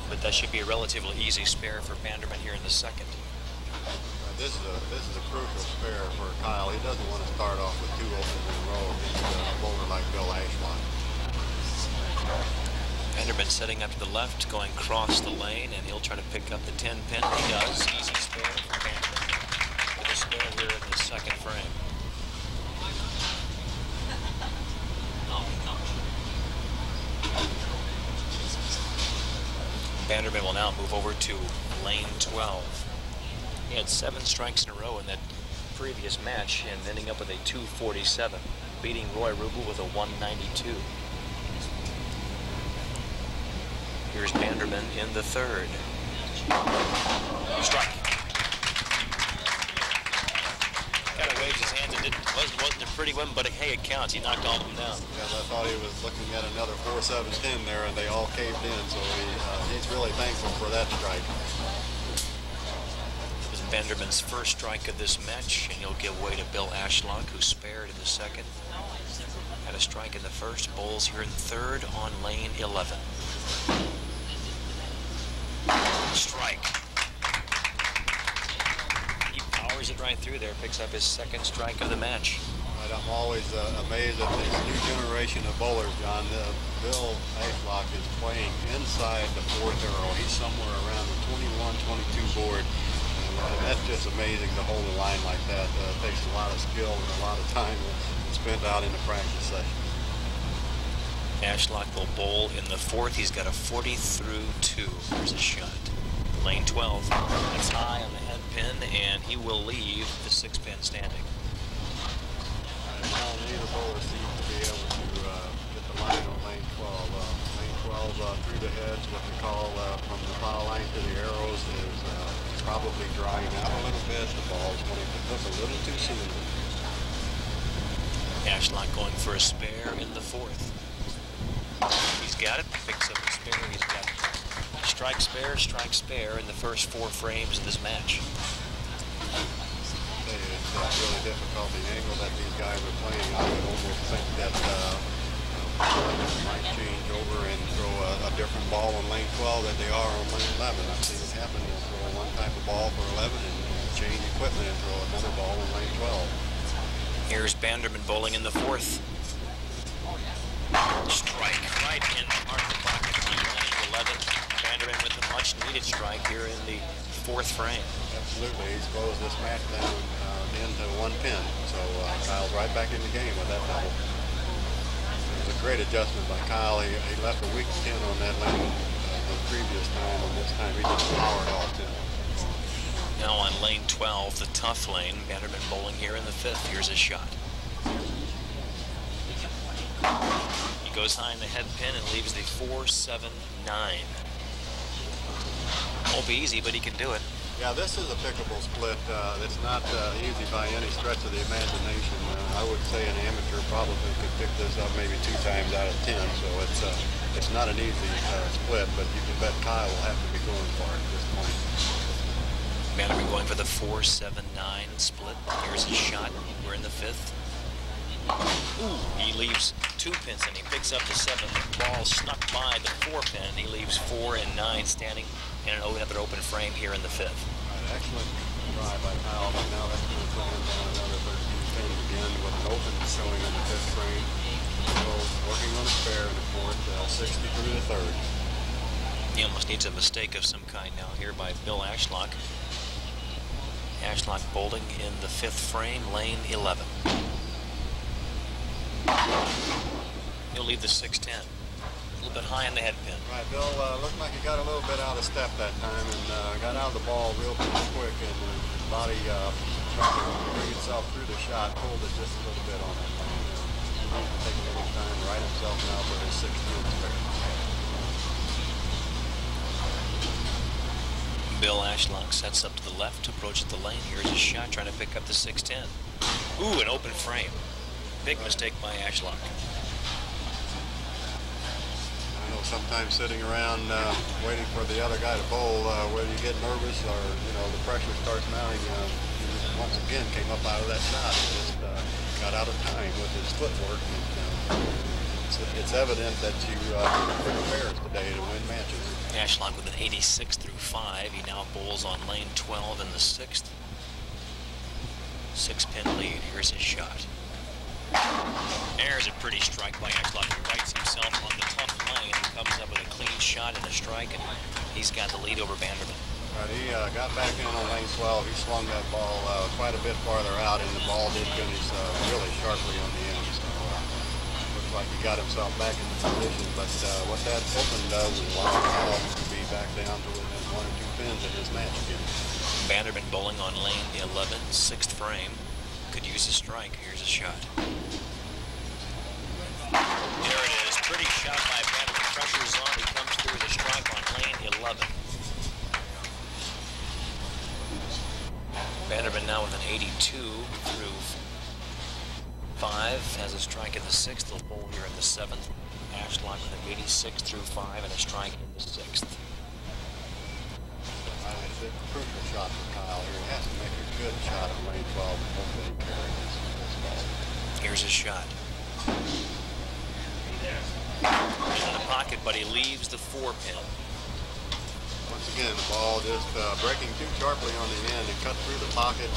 But that should be a relatively easy spare for Banderman here in the second. This is a crucial spare for Kyle. He doesn't want to start off with 2 opens in a row against a bowler like Bill Ashlock. Banderman setting up to the left, going across the lane, and he'll try to pick up the 10 pin. He does. Easy spare for Banderman. With a spare here in the second frame. Banderman will now move over to lane 12. He had 7 strikes in a row in that previous match and ending up with a 247, beating Roy Rubel with a 192. Here's Banderman in the third. Strike. Kind of waved his hands. It wasn't a pretty one, but hey, it counts. He knocked all of them down. Yeah, I thought he was looking at another 4, 7, 10 there, and they all caved in. So he's really thankful for that strike. It was Banderman's first strike of this match, and he'll give way to Bill Ashlock, who spared in the second. Had a strike in the first. Bowls here in the third on lane 11. Strike. He powers it right through there, picks up his second strike of the match. Right, I'm always amazed at this new generation of bowlers, John. Bill Ashlock is playing inside the 4th arrow. He's somewhere around the 21, 22 board. And that's just amazing to hold a line like that. It takes a lot of skill and a lot of time spent out in the practice session. Ashlock will bowl in the 4th. He's got a 40 through 2. Here's a shot. Lane 12. That's high on the head pin, and he will leave the 6 pin standing. Well, neither bowler seems to be able to get the line on lane 12. Lane 12 through the heads, what they call from the foul line to the arrows, is probably drying out a little bit. The ball's going to hook a little too soon. Ashlock going for a spare in the 4th. He's got it, picks up the spare. He's got strike spare in the first 4 frames of this match. It's really difficult, the angle that these guys are playing. I would almost think that might change over and throw a different ball on lane 12 than they are on lane 11. I've seen it happen. They'll throw one type of ball for 11 and change equipment and throw another ball on lane 12. Here's Banderman bowling in the 4th. Strike right in the heart of the pocket on lane 11. Banderman with a much-needed strike here in the 4th frame. Absolutely. He's closed this match down into 1 pin. So Kyle's right back in the game with that double. It was a great adjustment by Kyle. He left a weak 10 on that lane the previous time, and this time he just powered all 10. Now on lane 12, the tough lane. Banderman bowling here in the 5th. Here's his shot. He goes high in the head pin and leaves the 4-7-9. Won't be easy, but he can do it. Yeah, this is a pickable split. It's not easy by any stretch of the imagination. I would say an amateur probably could pick this up maybe 2 times out of 10. So it's not an easy split, but you can bet Kyle will have to be going for it at this point. Bannerman going for the 4-7-9 split. Here's his shot. We're in the 5th. Ooh, he leaves 2 pins and he picks up the 7th. Ball snuck by the 4 pin. He leaves 4 and 9 standing in another open frame here in the 5th. Right, excellent try by Kyle. But now that's going to throw him down another 13 pins again with an open showing in the 5th frame. So working on a spare in the 4th, 60 through the 3rd. He almost needs a mistake of some kind now here by Bill Ashlock. Ashlock bowling in the 5th frame, lane 11. He'll leave the 6-10. A little bit high on the head pin. Right, Bill looked like he got a little bit out of step that time and got out of the ball real quick, and his body trying to bring itself through the shot, pulled it just a little bit on that lane. He needs to take a little time to right himself now for his 6-10 spare. Bill Ashlock sets up to the left, approaches the lane. Here's his shot, trying to pick up the 6-10. Ooh, an open frame. Big mistake by Ashlock. I know sometimes sitting around waiting for the other guy to bowl, whether you get nervous or, the pressure starts mounting, he once again came up out of that shot. He just got out of time with his footwork. It's evident that you pick pairs today to win matches. Ashlock with an 86 through 5. He now bowls on lane 12 in the 6th. 6-pin lead. Here's his shot. There's a pretty strike by Ashlock. He rights himself on the tough lane and comes up with a clean shot and a strike, and he's got the lead over Banderman. Right, he got back in on lane 12. He swung that ball quite a bit farther out, and the ball did finish really sharply on the end. So looks like he got himself back in the position, but what that open does is allow Kyle to be back down to within 1 or 2 pins in his match again. Banderman bowling on lane 11, 6th frame. Could use a strike. Here's a shot. There it is. Pretty shot by Banderman. Pressure's on. He comes through with a strike on lane 11. Banderman now with an 82 through 5. Has a strike in the 6th. He'll bowl here in the 7th. Ashlock with an 86 through 5 and a strike in the 6th. It's a crucial shot for Kyle here. He has to make a good shot on lane 12 and hopefully he carries this ball. Here's his shot. He's in the pocket, but he leaves the 4-pin. Once again, the ball just breaking too sharply on the end. It cut through the pocket,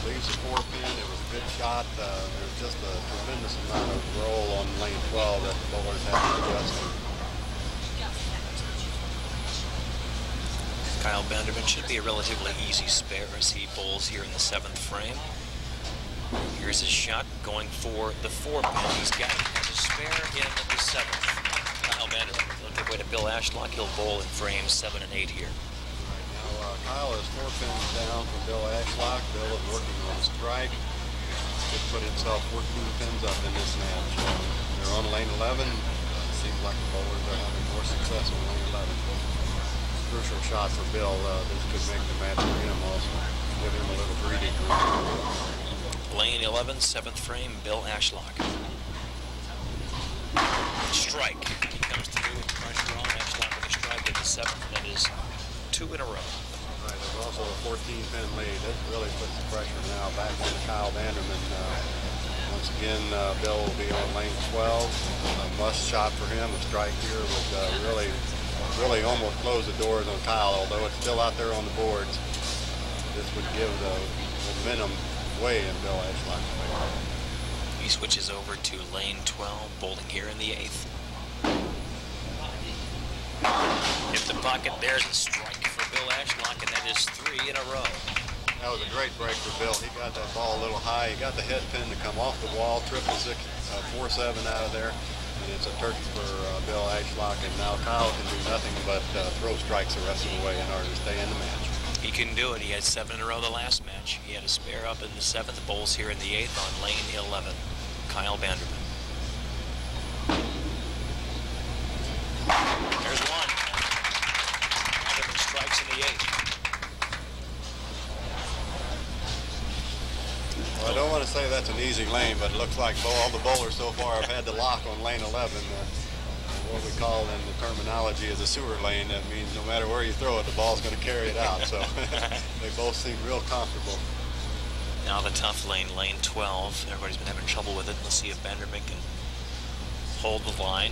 leaves the 4-pin. It was a good shot. There's just a tremendous amount of roll on lane 12 that the bowlers have to adjust to. Kyle Banderman should be a relatively easy spare as he bowls here in the 7th frame. Here's his shot going for the 4-pin. He's got it as a spare in the 7th. Kyle Banderman will give way to Bill Ashlock. He'll bowl in frames 7 and 8 here. Right now, Kyle is 4 pins down from Bill Ashlock. Bill is working on a strike. Could put himself 14 pins up in this match. They're on lane 11. Seems like the bowlers are having more success on lane 11. Crucial shot for Bill. This could make the match for him also. Give him a little breathing room. Lane 11, 7th frame, Bill Ashlock. Strike. He comes through with pressure on. Ashlock with a strike at the 7th. That is 2 in a row. Right, there's also a 14-pin lead. This really puts the pressure now back on Kyle Banderman. Once again, Bill will be on lane 12. A must shot for him. A strike here would really almost close the doors on Kyle, although it's still out there on the boards. This would give the momentum way in Bill Ashlock's favor. He switches over to lane 12, bowling here in the 8th. Hit the pocket, there's a strike for Bill Ashlock, and that is 3 in a row. That was a great break for Bill. He got that ball a little high. He got the head pin to come off the wall, 666, 4-7 out of there. And it's a turkey for Bill Ashlock, and now Kyle can do nothing but throw strikes the rest of the way in order to stay in the match. He can do it. He had 7 in a row the last match. He had a spare up in the 7th, bowls here in the 8th on lane 11. Kyle Banderman. There's one. Banderman strikes in want to say that's an easy lane, but it looks like all the bowlers so far have had the lock on lane 11. What we call in the terminology is a sewer lane. That means no matter where you throw it, the ball's going to carry it out. So they both seem real comfortable. Now the tough lane, lane 12. Everybody's been having trouble with it. Let's see if Vanderman can hold the line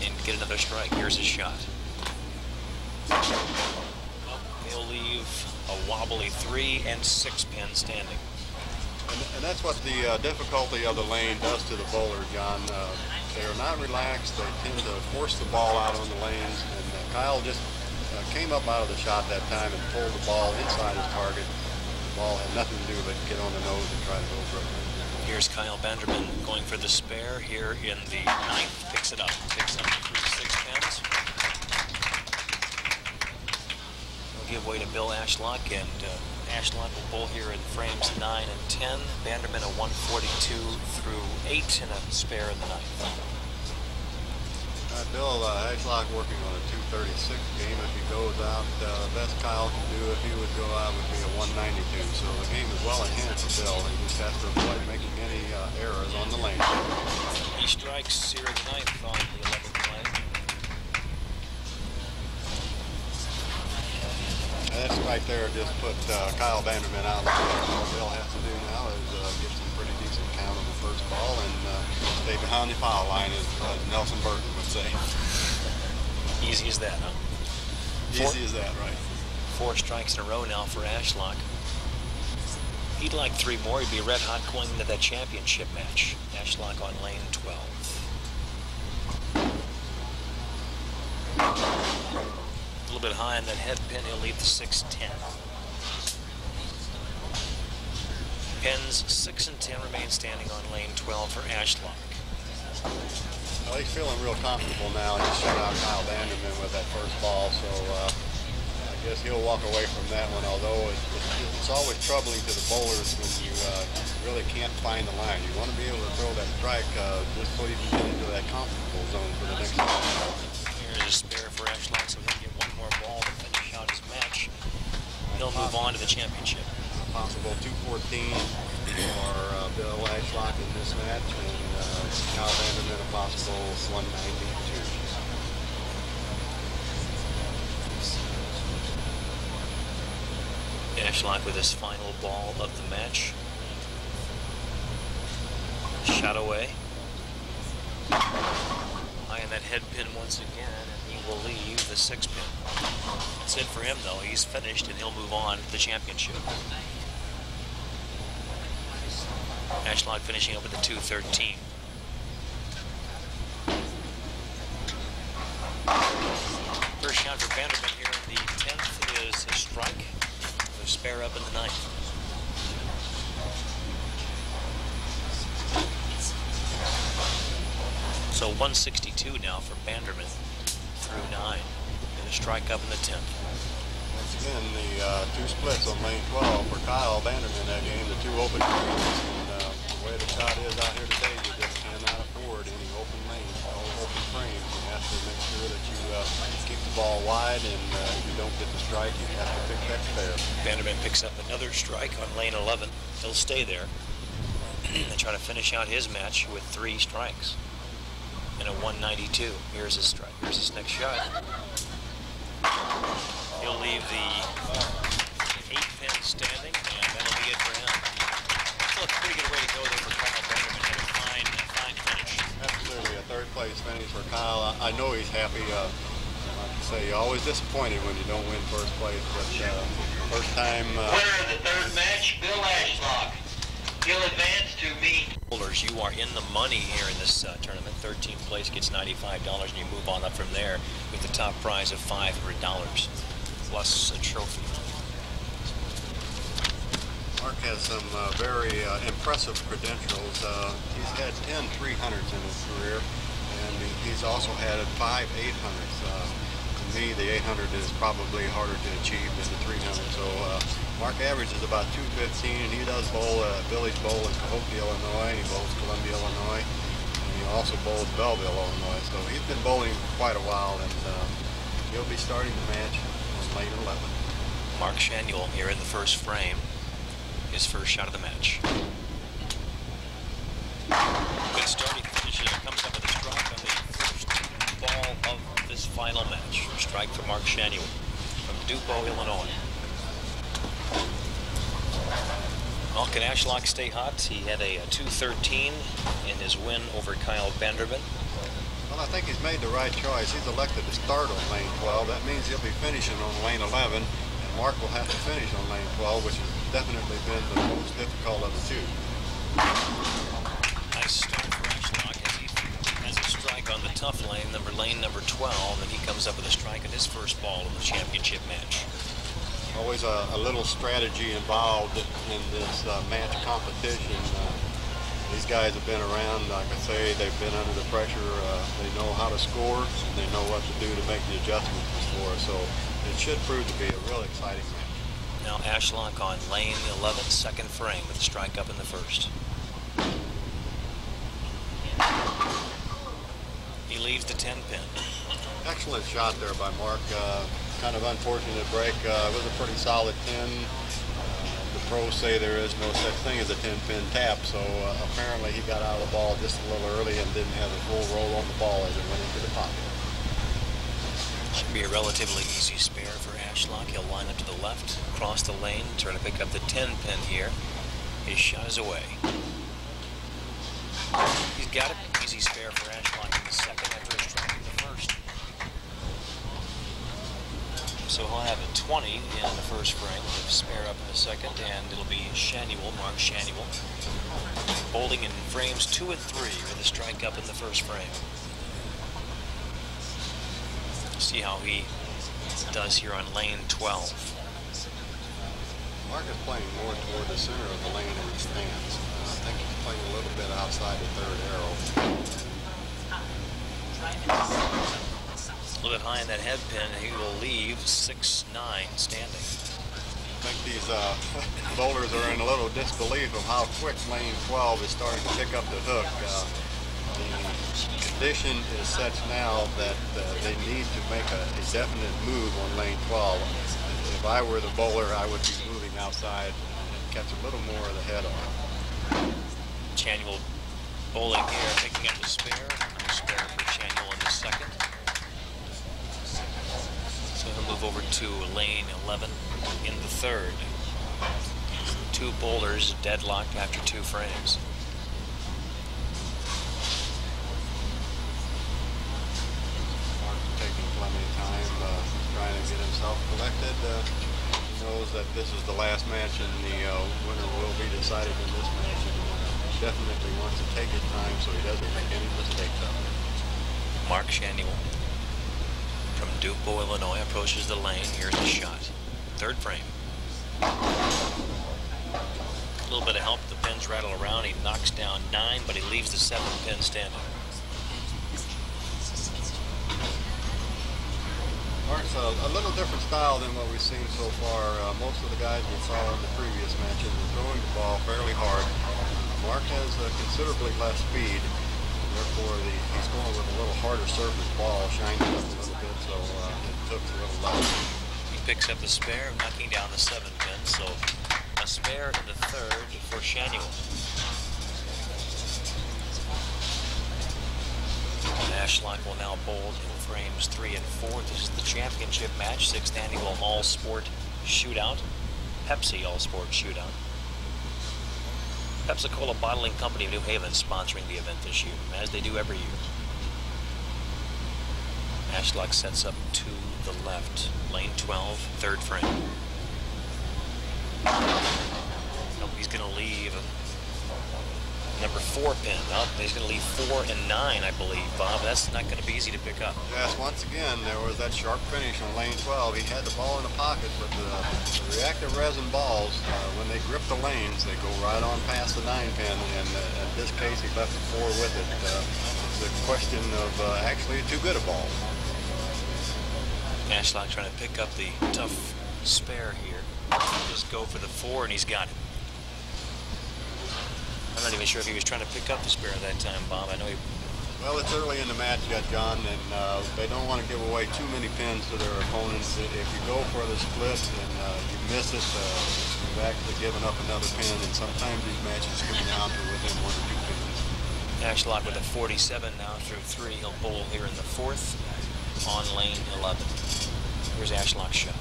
and get another strike. Here's his shot. He'll leave a wobbly 3 and 6 pin standing. And that's what the difficulty of the lane does to the bowler, John. They are not relaxed. They tend to force the ball out on the lanes. And Kyle just came up out of the shot that time and pulled the ball inside his target. The ball had nothing to do but get on the nose and try to go for it. Here's Kyle Vanderman going for the spare here in the 9th. Picks it up. Picks up 3 6 pins. We'll give way to Bill Ashlock, and Ashlock will bowl here in frames 9 and 10. Vanderman a 142 through 8 and a spare in the 9th. Bill Ashlock working on a 236 game. If he goes out, best Kyle can do if he would go out would be a 192. So the game is well in hand for Bill. He just has to avoid making any errors on the lane. He strikes here in the 9th on the 11th lane. That's right there. Just put Kyle Vanderman out. All Bill has to do now is get some pretty decent count on the first ball and stay behind the foul line, as Nelson Burton would say. Easy as that, huh? Easy as that, right. 4 strikes in a row now for Ashlock. He'd like 3 more. He'd be red hot going into that championship match. Ashlock on lane 12. A little bit high on that head pin. He'll leave the 6-10. Pins 6 and 10 remain standing on lane 12 for Ashlock. Well, he's feeling real comfortable now. He shut out Kyle Vanderman with that first ball, so I guess he'll walk away from that one, although it's always troubling to the bowlers when you really can't find the line. You want to be able to throw that strike just so you can get into that comfortable zone for the next time. Here's a spare for Ashlock, so he'll get 1 more ball to finish out his match. He'll move on to the championship. Possible 214 for Bill Ashlock in this match, and Kyle Vanderman a possible 192. Ashlock with his final ball of the match. Shot away. High in that head pin once again, and he will leave the 6 pin. That's it for him, though. He's finished, and he'll move on to the championship. Ashlock finishing up with a 213. First shot for Vanderman here in the 10th is a strike. A spare up in the 9th. So 162 now for Vanderman through 9. And a strike up in the 10th. Once again, the 2 splits on lane 12 for Kyle Vanderman that game, the 2 open frames. And the way the shot is out here today, you just cannot afford any open lanes, open frames. You have to make sure that you keep the ball wide, and if you don't get the strike, you have to pick that spare. Vanderman picks up another strike on lane 11. He'll stay there and try to finish out his match with 3 strikes and a 192. Here's his strike. Here's his next shot. He'll leave the 8 pin standing, and that'll be it for him. That's a pretty good way to go there for Kyle Vanderman. Had a fine finish. Absolutely, a 3rd place finish for Kyle. I know he's happy. Like I say, you're always disappointed when you don't win 1st place, but first time. Winner of the 3rd match, Bill Ashlock. He'll advance to meet. You are in the money here in this tournament. 13th place gets $95, and you move on up from there with the top prize of $500 plus a trophy. Mark has some very impressive credentials. He's had 10 300s in his career, and he's also had 5 800s. To me, the 800 is probably harder to achieve than the 300. So Mark averages about 215, and he does bowl Village Bowl in Cahokia, Illinois, and he bowls Columbia, Illinois, and he also bowls Belleville, Illinois. So he's been bowling quite a while, and he'll be starting the match on lane 11. Mark Shanuel here in the 1st frame. His first shot of the match. Good start. He finishes and comes up with a strike on the first ball of this final match. Strike for Mark Shanuel from Dupo, Illinois. Well, can Ashlock stay hot? He had a 213 in his win over Kyle Benderman. Well, I think he's made the right choice. He's elected to start on lane 12. That means he'll be finishing on lane 11, and Mark will have to finish on lane 12, which has definitely been the most difficult of the two. Nice start for Ashlock as he has a strike on the tough lane number 12, and he comes up with a strike in his first ball in the championship match. Always a little strategy involved in this match competition. These guys have been around, like I say, they've been under the pressure. They know how to score, and they know what to do to make the adjustments to score. So it should prove to be a real exciting match. Now Ashlock on lane 11, second frame with a strike up in the first. He leaves the 10 pin. Excellent shot there by Mark. Kind of unfortunate break. It was a pretty solid pin. The pros say there is no such thing as a 10-pin tap, so apparently he got out of the ball just a little early and didn't have a full roll on the ball as it went into the pocket. Should be a relatively easy spare for Ashlock. He'll line up to the left, cross the lane, try to pick up the 10 pin here. His shot is away. He's got it. Easy spare for Ashlock in the second after a strike in the first. So he'll have a 20 in the first frame, with a spare up in the second, and it'll be Shanuel, Mark Shanuel, bowling in frames 2 and 3 with a strike up in the first frame. See how he does here on lane 12. Mark is playing more toward the center of the lane in his stance. I think he's playing a little bit outside the third arrow. A little bit high in that head pin, and he will leave 6-9 standing. I think these bowlers are in a little disbelief of how quick lane 12 is starting to pick up the hook. The condition is such now that they need to make a definite move on lane 12. If I were the bowler, I would be moving outside and catch a little more of the head on. Shanuel bowling here, picking up the spare. Nice spare for Shanuel in the second. So he'll move over to lane 11 in the third. Two bowlers deadlocked after 2 frames. Mark's taking plenty of time, trying to get himself collected. He knows that this is the last match and the winner will be decided in this match. And definitely wants to take his time so he doesn't make any mistakes of it. Mark Shanuel from Dupo, Illinois, approaches the lane. Here's the shot. Third frame. A little bit of help. The pins rattle around. He knocks down 9, but he leaves the 7 pin standing. Mark's a little different style than what we've seen so far. Most of the guys we saw in the previous matches are throwing the ball fairly hard. Mark has considerably less speed. Therefore, he's going with a little harder surface ball, shining up a little bit, so it took a little less. He picks up the spare, knocking down the 7 pin, so a spare in the third for Shanuel. Ashlock will now bowl in frames 3 and 4. This is the championship match, 6th annual All Sport shootout, Pepsi All Sport shootout. Pepsi-Cola Bottling Company of New Haven sponsoring the event this year, as they do every year. Ashlock sets up to the left, lane 12, third frame. Nope, he's going to leave number 4 pin up. He's going to leave 4 and 9, I believe, Bob. That's not going to be easy to pick up. Yes, once again, there was that sharp finish on lane 12. He had the ball in the pocket, but the reactive resin balls, when they grip the lanes, they go right on past the 9 pin, and in this case, he left the 4 with it. It's a question of actually too good a ball. Ashlock trying to pick up the tough spare here. Just go for the 4, and he's got it. I'm not even sure if he was trying to pick up the spare that time, Bob. I know he... Well, it's early in the match yet, John, and they don't want to give away too many pins to their opponents. If you go for the split and you miss it, you've actually given up another pin, and sometimes these matches come down to within 1 or 2 pins. Ashlock with a 47 now through 3. He'll bowl here in the 4th on lane 11. Here's Ashlock's shot.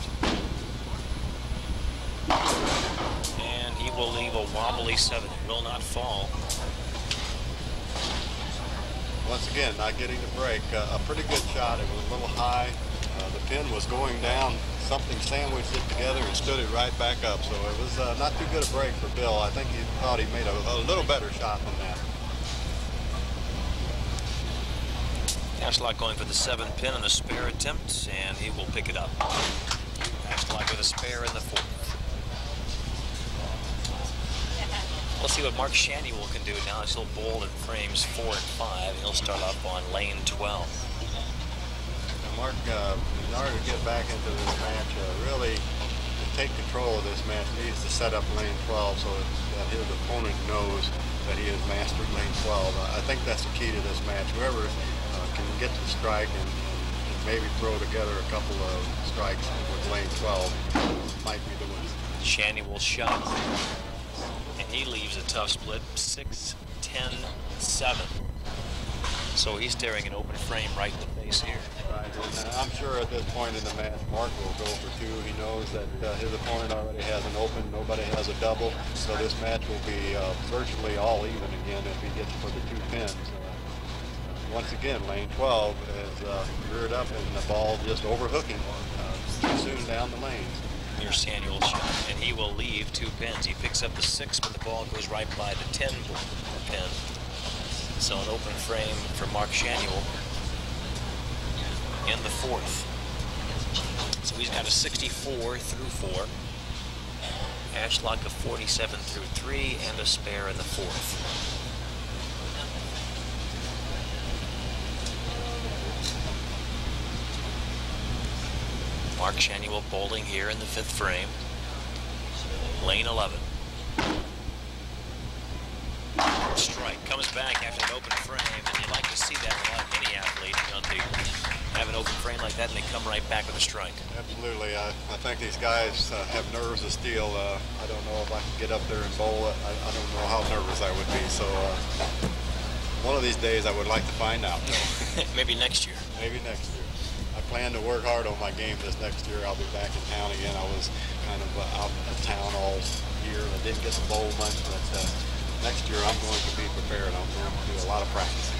And he will leave a wobbly 7. It will not fall. Once again, not getting the break. A pretty good shot. It was a little high. The pin was going down. Something sandwiched it together and stood it right back up. So it was not too good a break for Bill. I think he thought he made a little better shot than that. Ashlock going for the 7 pin on the spare attempt, and he will pick it up. Ashlock with a spare in the 4th. We'll see what Mark Shanuel can do now as he'll bowl in frames 4 and 5. He'll start up on lane 12. Now Mark, in order to get back into this match, really to take control of this match, needs to set up lane 12 so that his opponent knows that he has mastered lane 12. I think that's the key to this match. Whoever can get to strike and maybe throw together a couple of strikes with lane 12 might be the winner. Shanuel's shot. And he leaves a tough split, 6, 10, 7. So he's staring an open frame right in the face here. Right, and I'm sure at this point in the match, Mark will go for 2. He knows that his opponent already has an open, nobody has a double, so this match will be virtually all even again if he gets for the 2 pins. Once again, lane 12 is reared up and the ball just overhooking too soon down the lane. Here's Samuel's shot, and he will leave 2 pins. He picks up the 6, but the ball goes right by the 10 pin. So an open frame for Mark Shanuel in the 4th. So he's got a 64 through 4. Ashlock a 47 through 3, and a spare in the 4th. Mark Shanuel bowling here in the 5th frame. Lane 11. Strike comes back after an open frame, and you like to see that without any athlete. You know, they have an open frame like that, and they come right back with a strike. Absolutely. I think these guys have nerves of steel. I don't know if I can get up there and bowl it. I don't know how nervous I would be. So one of these days I would like to find out. Maybe next year. Maybe next year. I plan to work hard on my game this next year. I'll be back in town again. I was kind of out of town all year. I didn't get to bowl much, but next year I'm going to be prepared. I'm going to do a lot of practicing.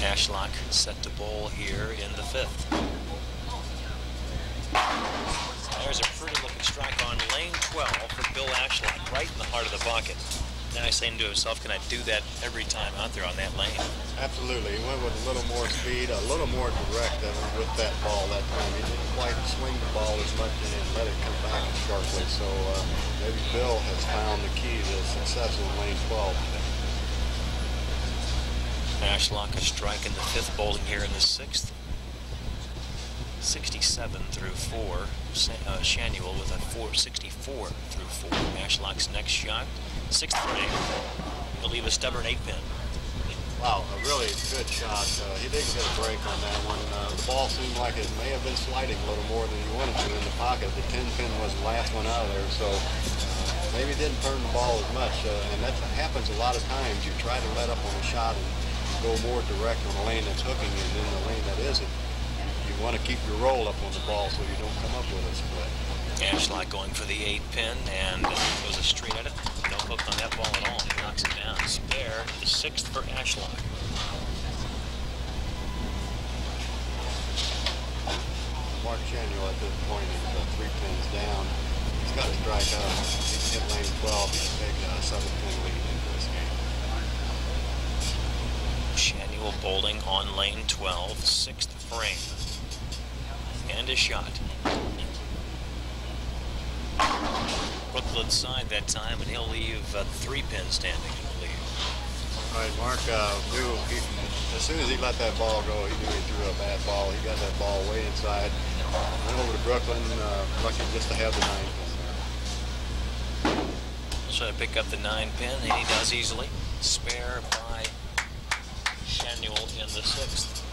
Ashlock set to bowl here in the 5th. There's a pretty looking strike on lane 12 for Bill Ashlock, right in the heart of the pocket. Now he's saying to himself, can I do that every time out there on that lane? Absolutely. He went with a little more speed, a little more direct with that ball that time. He didn't quite swing the ball as much and let it come back sharply. So maybe Bill has found the key to success in lane 12 today. Ashlock a strike in the 5th, bowling here in the 6th. 67 through 4. Shanuel with a 64 through 4. Ashlock's next shot. 6th frame. He'll leave a stubborn 8 pin. Wow, a really good shot. He didn't get a break on that one. The ball seemed like it may have been sliding a little more than he wanted to in the pocket. The 10 pin was the last one out of there, so maybe didn't turn the ball as much. And that happens a lot of times. You try to let up on a shot and go more direct on a lane that's hooking, and then the lane that isn't. You want to keep your roll up on the ball so you don't come up with a split. Ashlock going for the 8 pin, and goes a straight at it. No hook on that ball at all. He knocks it down. Spare, the 6th for Ashlock. Mark Shanuel at this point is 3 pins down. He's got to strike out. He can hit lane 12. He can take a 7-pin lead into this game. Shanuel bowling on lane 12, 6th frame. And a shot. Brooklyn side that time, and he'll leave 3 pins standing, I believe. All right, Mark knew as soon as he let that ball go, he knew he threw a bad ball. He got that ball way inside. Went over to Brooklyn, lucky just to have the 9 pin there. Trying to pick up the 9 pin, and he does easily. Spare by Shanuel in the 6th.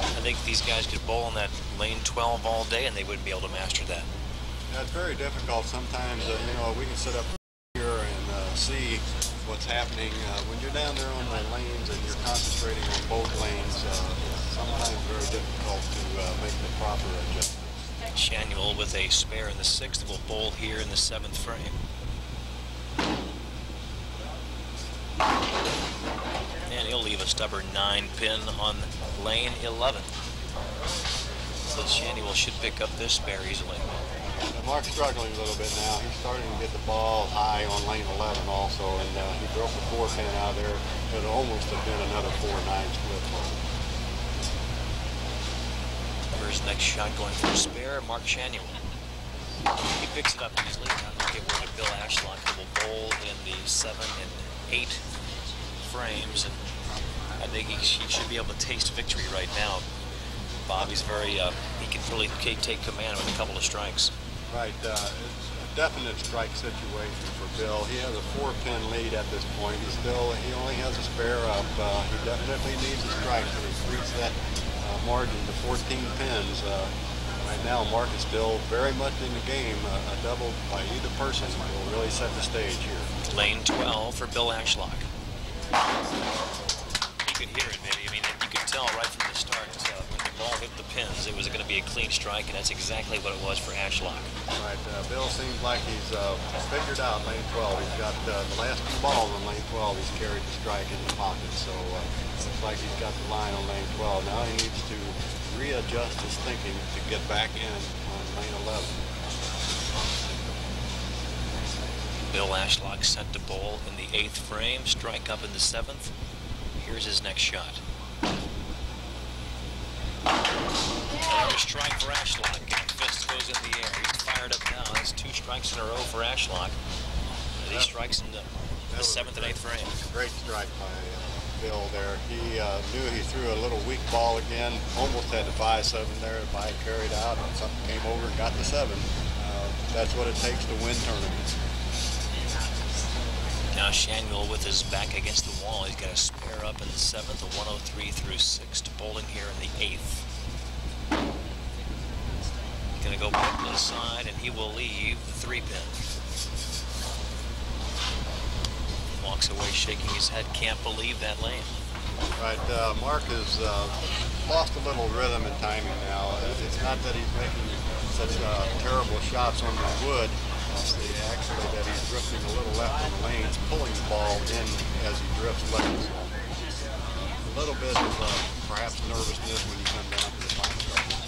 I think these guys could bowl on that lane 12 all day, and they wouldn't be able to master that. Yeah, it's very difficult sometimes. You know, we can sit up here see what's happening when you're down there on the lanes and you're concentrating on both lanes. It's sometimes very difficult to make the proper adjustment. Shanuel with a spare in the 6th will bowl here in the 7th frame. And he'll leave a stubborn 9-pin on lane 11. So Shanuel should pick up this spare easily. Mark's struggling a little bit now. He's starting to get the ball high on lane 11 also, and he broke the 4-pin out there. It almost have been another 4-9 split for him. Here's next shot going for a spare, Mark Shanuel. He picks it up easily. Now look at what Bill Ashlock will bowl in the 7 and 8 frames, and I think he should be able to taste victory right now. Bobby's very, he can really take command with a couple of strikes. Right, it's a definite strike situation for Bill. He has a 4-pin lead at this point. He only has a spare up. He definitely needs a strike to increase that margin to 14 pins. Right now, Mark is still very much in the game. A double by either person will really set the stage here. Lane 12 for Bill Ashlock. You could hear it, maybe. I mean, you could tell right from the start when the ball hit the pins, it was going to be a clean strike, and that's exactly what it was for Ashlock. Right, Bill seems like he's figured out lane 12. He's got the last 2 balls on lane 12. He's carried the strike in the pocket, so it looks like he's got the line on lane 12. Now he needs to readjust his thinking to get back in on lane 11. Bill Ashlock sent to bowl in the 8th frame, strike up in the 7th. Here's his next shot. Another strike for Ashlock. Fist goes in the air. He's fired up now. That's 2 strikes in a row for Ashlock. These strikes in the 7th and 8th frame. Great strike by Bill there. He knew he threw a little weak ball again. Almost had the 5-7 there. The 5 carried out, and something came over and got the 7. That's what it takes to win tournaments. Now Shanuel with his back against the wall. He's got a spare up in the 7th, a 103 through 6th, bowling here in the 8th. He's going to go back to the side, and he will leave the 3-pin. Walks away shaking his head, can't believe that lane. Right, Mark has lost a little rhythm and timing now. It's not that he's making such terrible shots on the wood. It's actually that he's drifting a little left in the lanes, pulling the ball in as he drifts left. A little bit of perhaps nervousness when you come down to the final strike.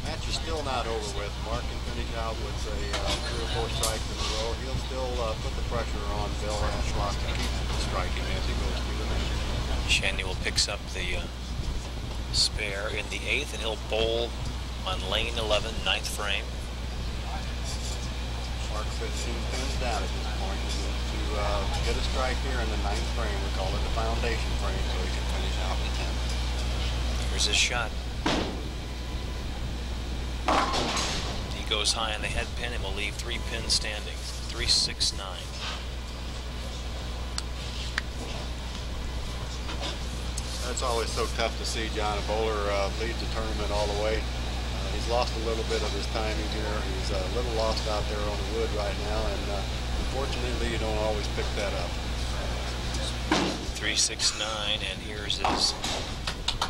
Match is still not over with. Mark can finish out with a 3 or 4 strikes in a row. He'll still put the pressure on Bill Ashlock to keep striking as he goes through the match. Shanuel picks up the spare in the 8th, and he'll bowl on lane 11, 9th frame. Mark 15 pins down at this point. He needs to get a strike here in the 9th frame. We call it the foundation frame, so he can finish out the 10th. Here's his shot. He goes high on the head pin and will leave 3 pins standing. 3-6-9. That's always so tough to see, John. A bowler leads the tournament all the way. He's lost a little bit of his timing here. He's a little lost out there on the wood right now, and unfortunately you don't always pick that up. 3-6-9, and here's his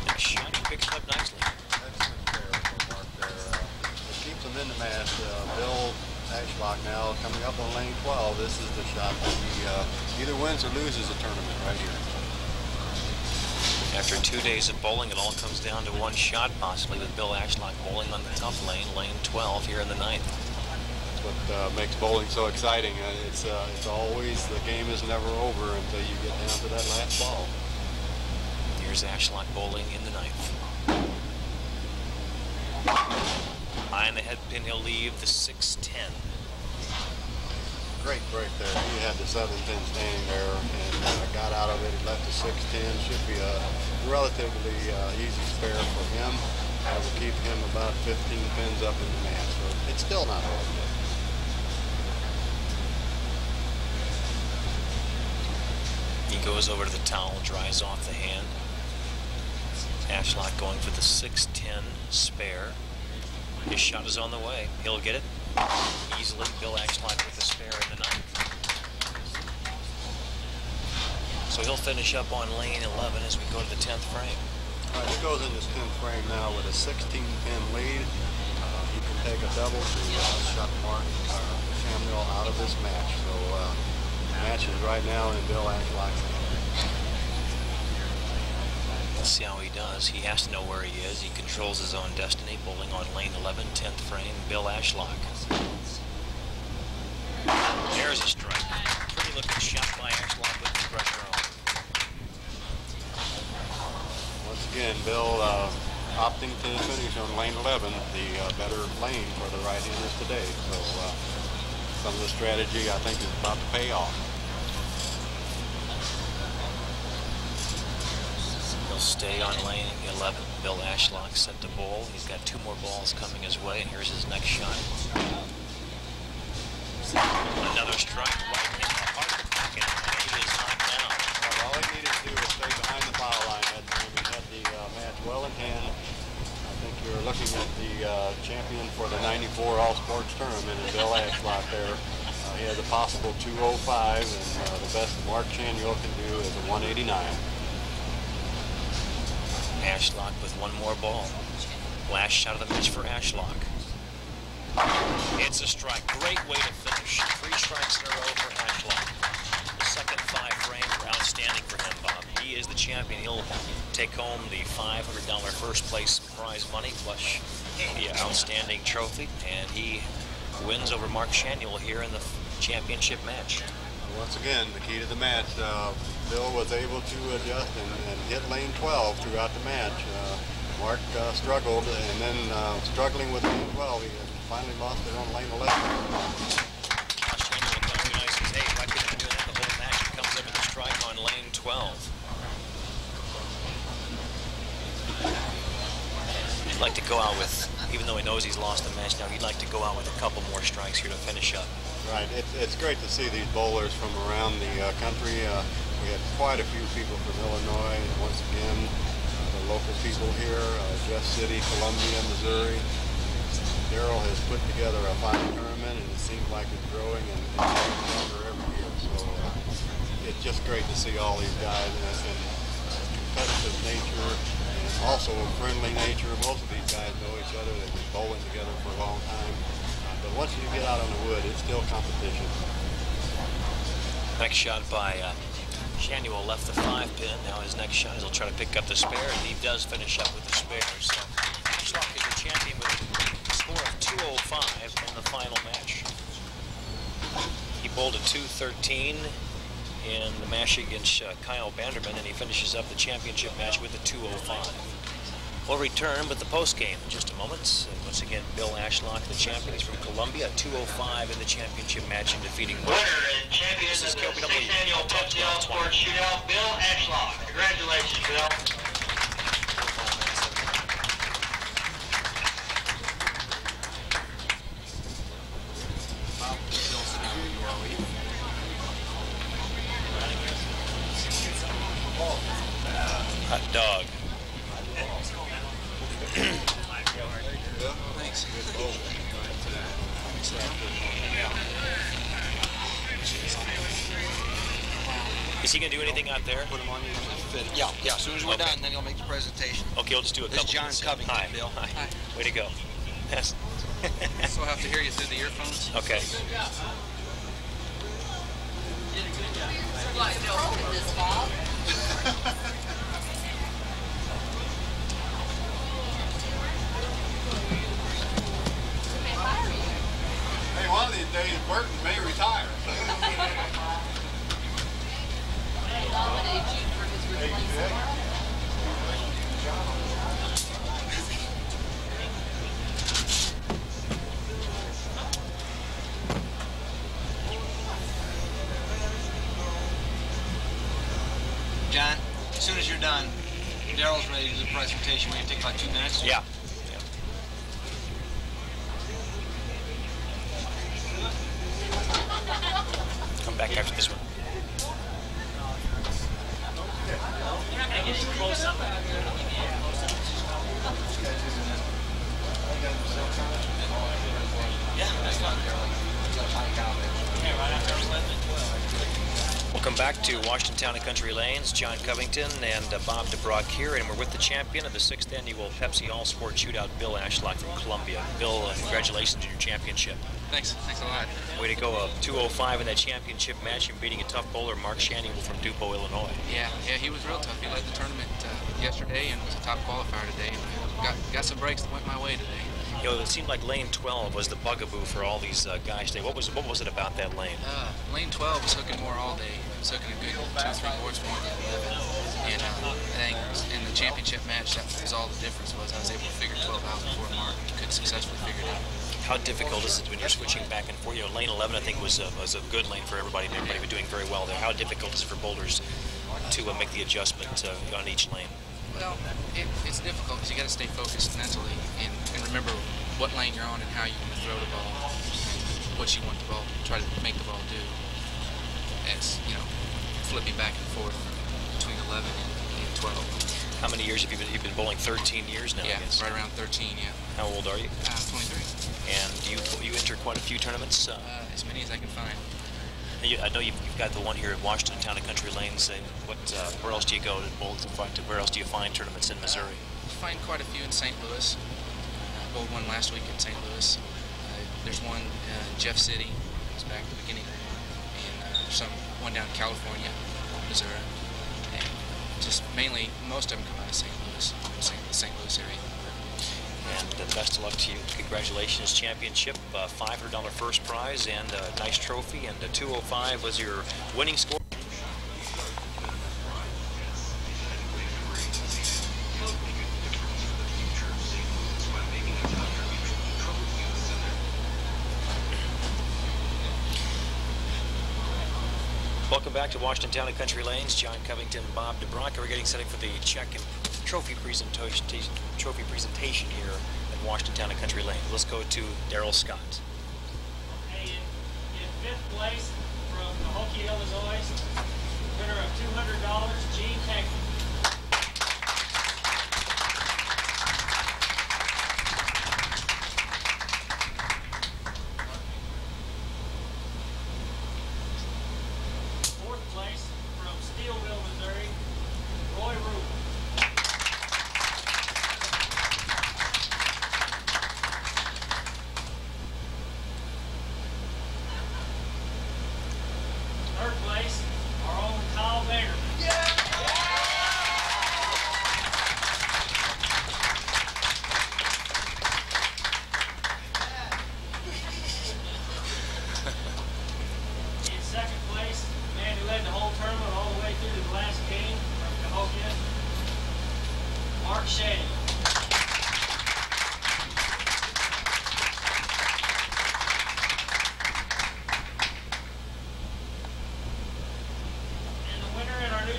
next shot. He picks it up nicely. Excellent fair for Mark there. It keeps him in the match. Bill Ashlock now coming up on lane 12. This is the shot that he either wins or loses the tournament right here. After 2 days of bowling, it all comes down to 1 shot, possibly, with Bill Ashlock bowling on the tough lane, lane 12 here in the 9th. That's what makes bowling so exciting. It's always, the game is never over until you get down to that last ball. Here's Ashlock bowling in the 9th. High in the head pin, he'll leave the 6-10. Great break there. He had the 7-10 standing there and got out of it. He left the 6-10. Should be a relatively easy spare for him. That will keep him about 15 pins up in the match. So it's still not over yet. He goes over to the towel, dries off the hand. Ashlock going for the 6-10 spare. His shot is on the way. He'll get it easily. Bill Ashlock with the spare in the 9th. So he'll finish up on lane 11 as we go to the 10th frame. All right, he goes in this 10th frame now with a 16-pin lead. He can take a double to shut Mark Samuel out of this match. So the match is right now in Bill Ashlock's hands. Let's see how he does. He has to know where he is. He controls his own destiny. Bowling on lane 11, 10th frame, Bill Ashlock. There's a strike. Pretty looking shot by Ashlock with the pressure on. Once again, Bill opting to finish on lane 11, the better lane for the right-handers today. So some of the strategy, I think, is about to pay off. He'll stay on lane 11. Bill Ashlock set to bowl. He's got 2 more balls coming his way, and here's his next shot. Another strike right in the heart of the pocket, and he is knocked down. Well, all he needed to do was stay behind the foul line that time. He had the match well in hand. I think you're looking at the champion for the '94 All Sports tournament, and Bill Ashlock there. He has a possible 205, and the best Mark Samuel can do is a 189. Ashlock with 1 more ball. Last shot of the match for Ashlock. It's a strike. Great way to finish. 3 strikes in a row for Ashlock. The second 5 frames were outstanding for him, Bob. He is the champion. He'll take home the $500 first place prize money plus the outstanding trophy, and he wins over Mark Samuel here in the championship match. Once again, the key to the match, Bill was able to adjust and hit lane 12 throughout the match. Mark struggled, and then struggling with lane 12, he finally lost it on lane 11. Samuel comes to nice and hey, why couldn't he do that the whole match? He comes up with a strike on lane 12. He'd like to go out with, even though he knows he's lost the match now, he'd like to go out with a couple more strikes here to finish up. Right, it's great to see these bowlers from around the country. We had quite a few people from Illinois, and once again, the local people here, Jeff City, Columbia, Missouri. Darrell has put together a fine tournament, and it seems like it's growing and getting stronger every year. So it's just great to see all these guys and competitive nature and also a friendly nature. Most of these guys know each other. They've been bowling together for a long time. But once you get out on the wood, it's still competition. Next shot by Samuel left the 5-pin. Now his next shot is he'll try to pick up the spare, and he does finish up with the spare. So Ashlock is the champion with a score of 205 in the final match. He bowled a 213 in the match against Kyle Banderman, and he finishes up the championship match with a 205. We'll return with the postgame in just a moment. And once again, Bill Ashlock, the champion. He's from Columbia, 205 in the championship match in defeating winner and champion of the 6th annual Pepsi All Sport shootout, Bill Ashlock. Congratulations, Bill. Hot dog. Thanks. Is he going to do anything out there? Put him on you. Yeah. As soon as we're done, then he'll make the presentation. Okay, we'll just do a couple. This is John Covington, Hi. Bill. Hi. Way to go. Yes. So I'll have to hear you through the earphones. Okay. Hey, one of these days, Burton may retire. Nominate you for his replacement. John, as soon as you're done, Darrell's ready to do the presentation. Will you take about 2 minutes? Yeah. Come back after this one. You're not going to get any close up. Yeah, that's fine. Yeah, right after 11 and 12. We'll Welcome back to Washington Town and Country Lanes. John Covington and Bob DeBrock here, and we're with the champion of the 6th annual Pepsi All Sport Shootout, Bill Ashlock from Columbia. Bill, congratulations on your championship. Thanks a lot. Way to go, a 205 in that championship match and beating a tough bowler, Mark Shandy from Dupont, Illinois. Yeah, he was real tough. He led the tournament yesterday and was a top qualifier today. Got some breaks that went my way today. You know, it seemed like lane 12 was the bugaboo for all these guys today. What was it about that lane? Lane 12 was hooking more all day. It was hooking a good 2-3 boards more than 11. And I think in the championship match, that was all the difference was I was able to figure 12 out before Mark could successfully figure it out. How difficult is it when you're switching back and forth? You know, lane 11 I think was a good lane for everybody, and everybody was doing very well there. How difficult is it for boulders to make the adjustment on each lane? Well, it's difficult because you got to stay focused mentally and remember what lane you're on and how you want to throw the ball, and what you want the ball, try to make the ball do. It's, you know, flipping back and forth between 11 and 12. How many years have you've been bowling? 13 years now, yeah, I guess. Right around 13, yeah. How old are you? 23. And do you enter quite a few tournaments? As many as I can find. I know you've got the one here at Washington Town and Country Lanes. Where else do you go to bowl? Where else do you find tournaments in Missouri? Find quite a few in St. Louis. Bowled one last week in St. Louis. There's one in Jeff City. It was back at the beginning. And there's one down in California, Missouri. And just mainly, most of them come out of St. Louis, the St. Louis area. And best of luck to you. Congratulations, championship, $500 first prize, and a nice trophy. And 205 was your winning score. Welcome back to Washington Town and Country Lanes. John Covington, Bob DeBrock. We're getting set for the check and trophy presentation here at Washington Town and Country Lanes. Let's go to Darrell Scott. Okay, in 5th place from Cahokia, Illinois, winner of $200, Gene Hagler.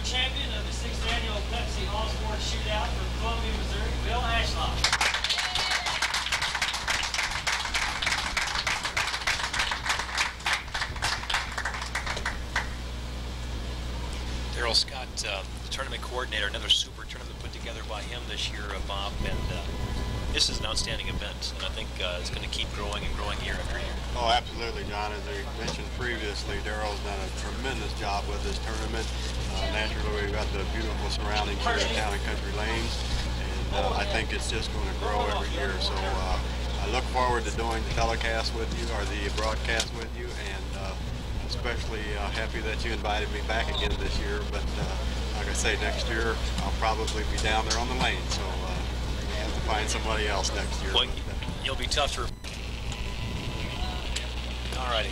Champion of the 6th annual Pepsi All Sport Shootout from Columbia, Missouri, Bill Ashlock. Darrell Scott, the tournament coordinator, another super tournament put together by him this year, Bob, and this is an outstanding event, and I think it's going to keep growing and growing year after year. Oh, absolutely, John. As I mentioned previously, Darrell's done a tremendous job with this tournament. Naturally, we've got the beautiful surroundings here at Town and Country Lanes, and I think it's just going to grow every year. So I look forward to doing the telecast with you, or the broadcast with you, and especially happy that you invited me back again this year. But like I say, next year I'll probably be down there on the lane, so we have to find somebody else next year. Well, you'll be tough to... All righty.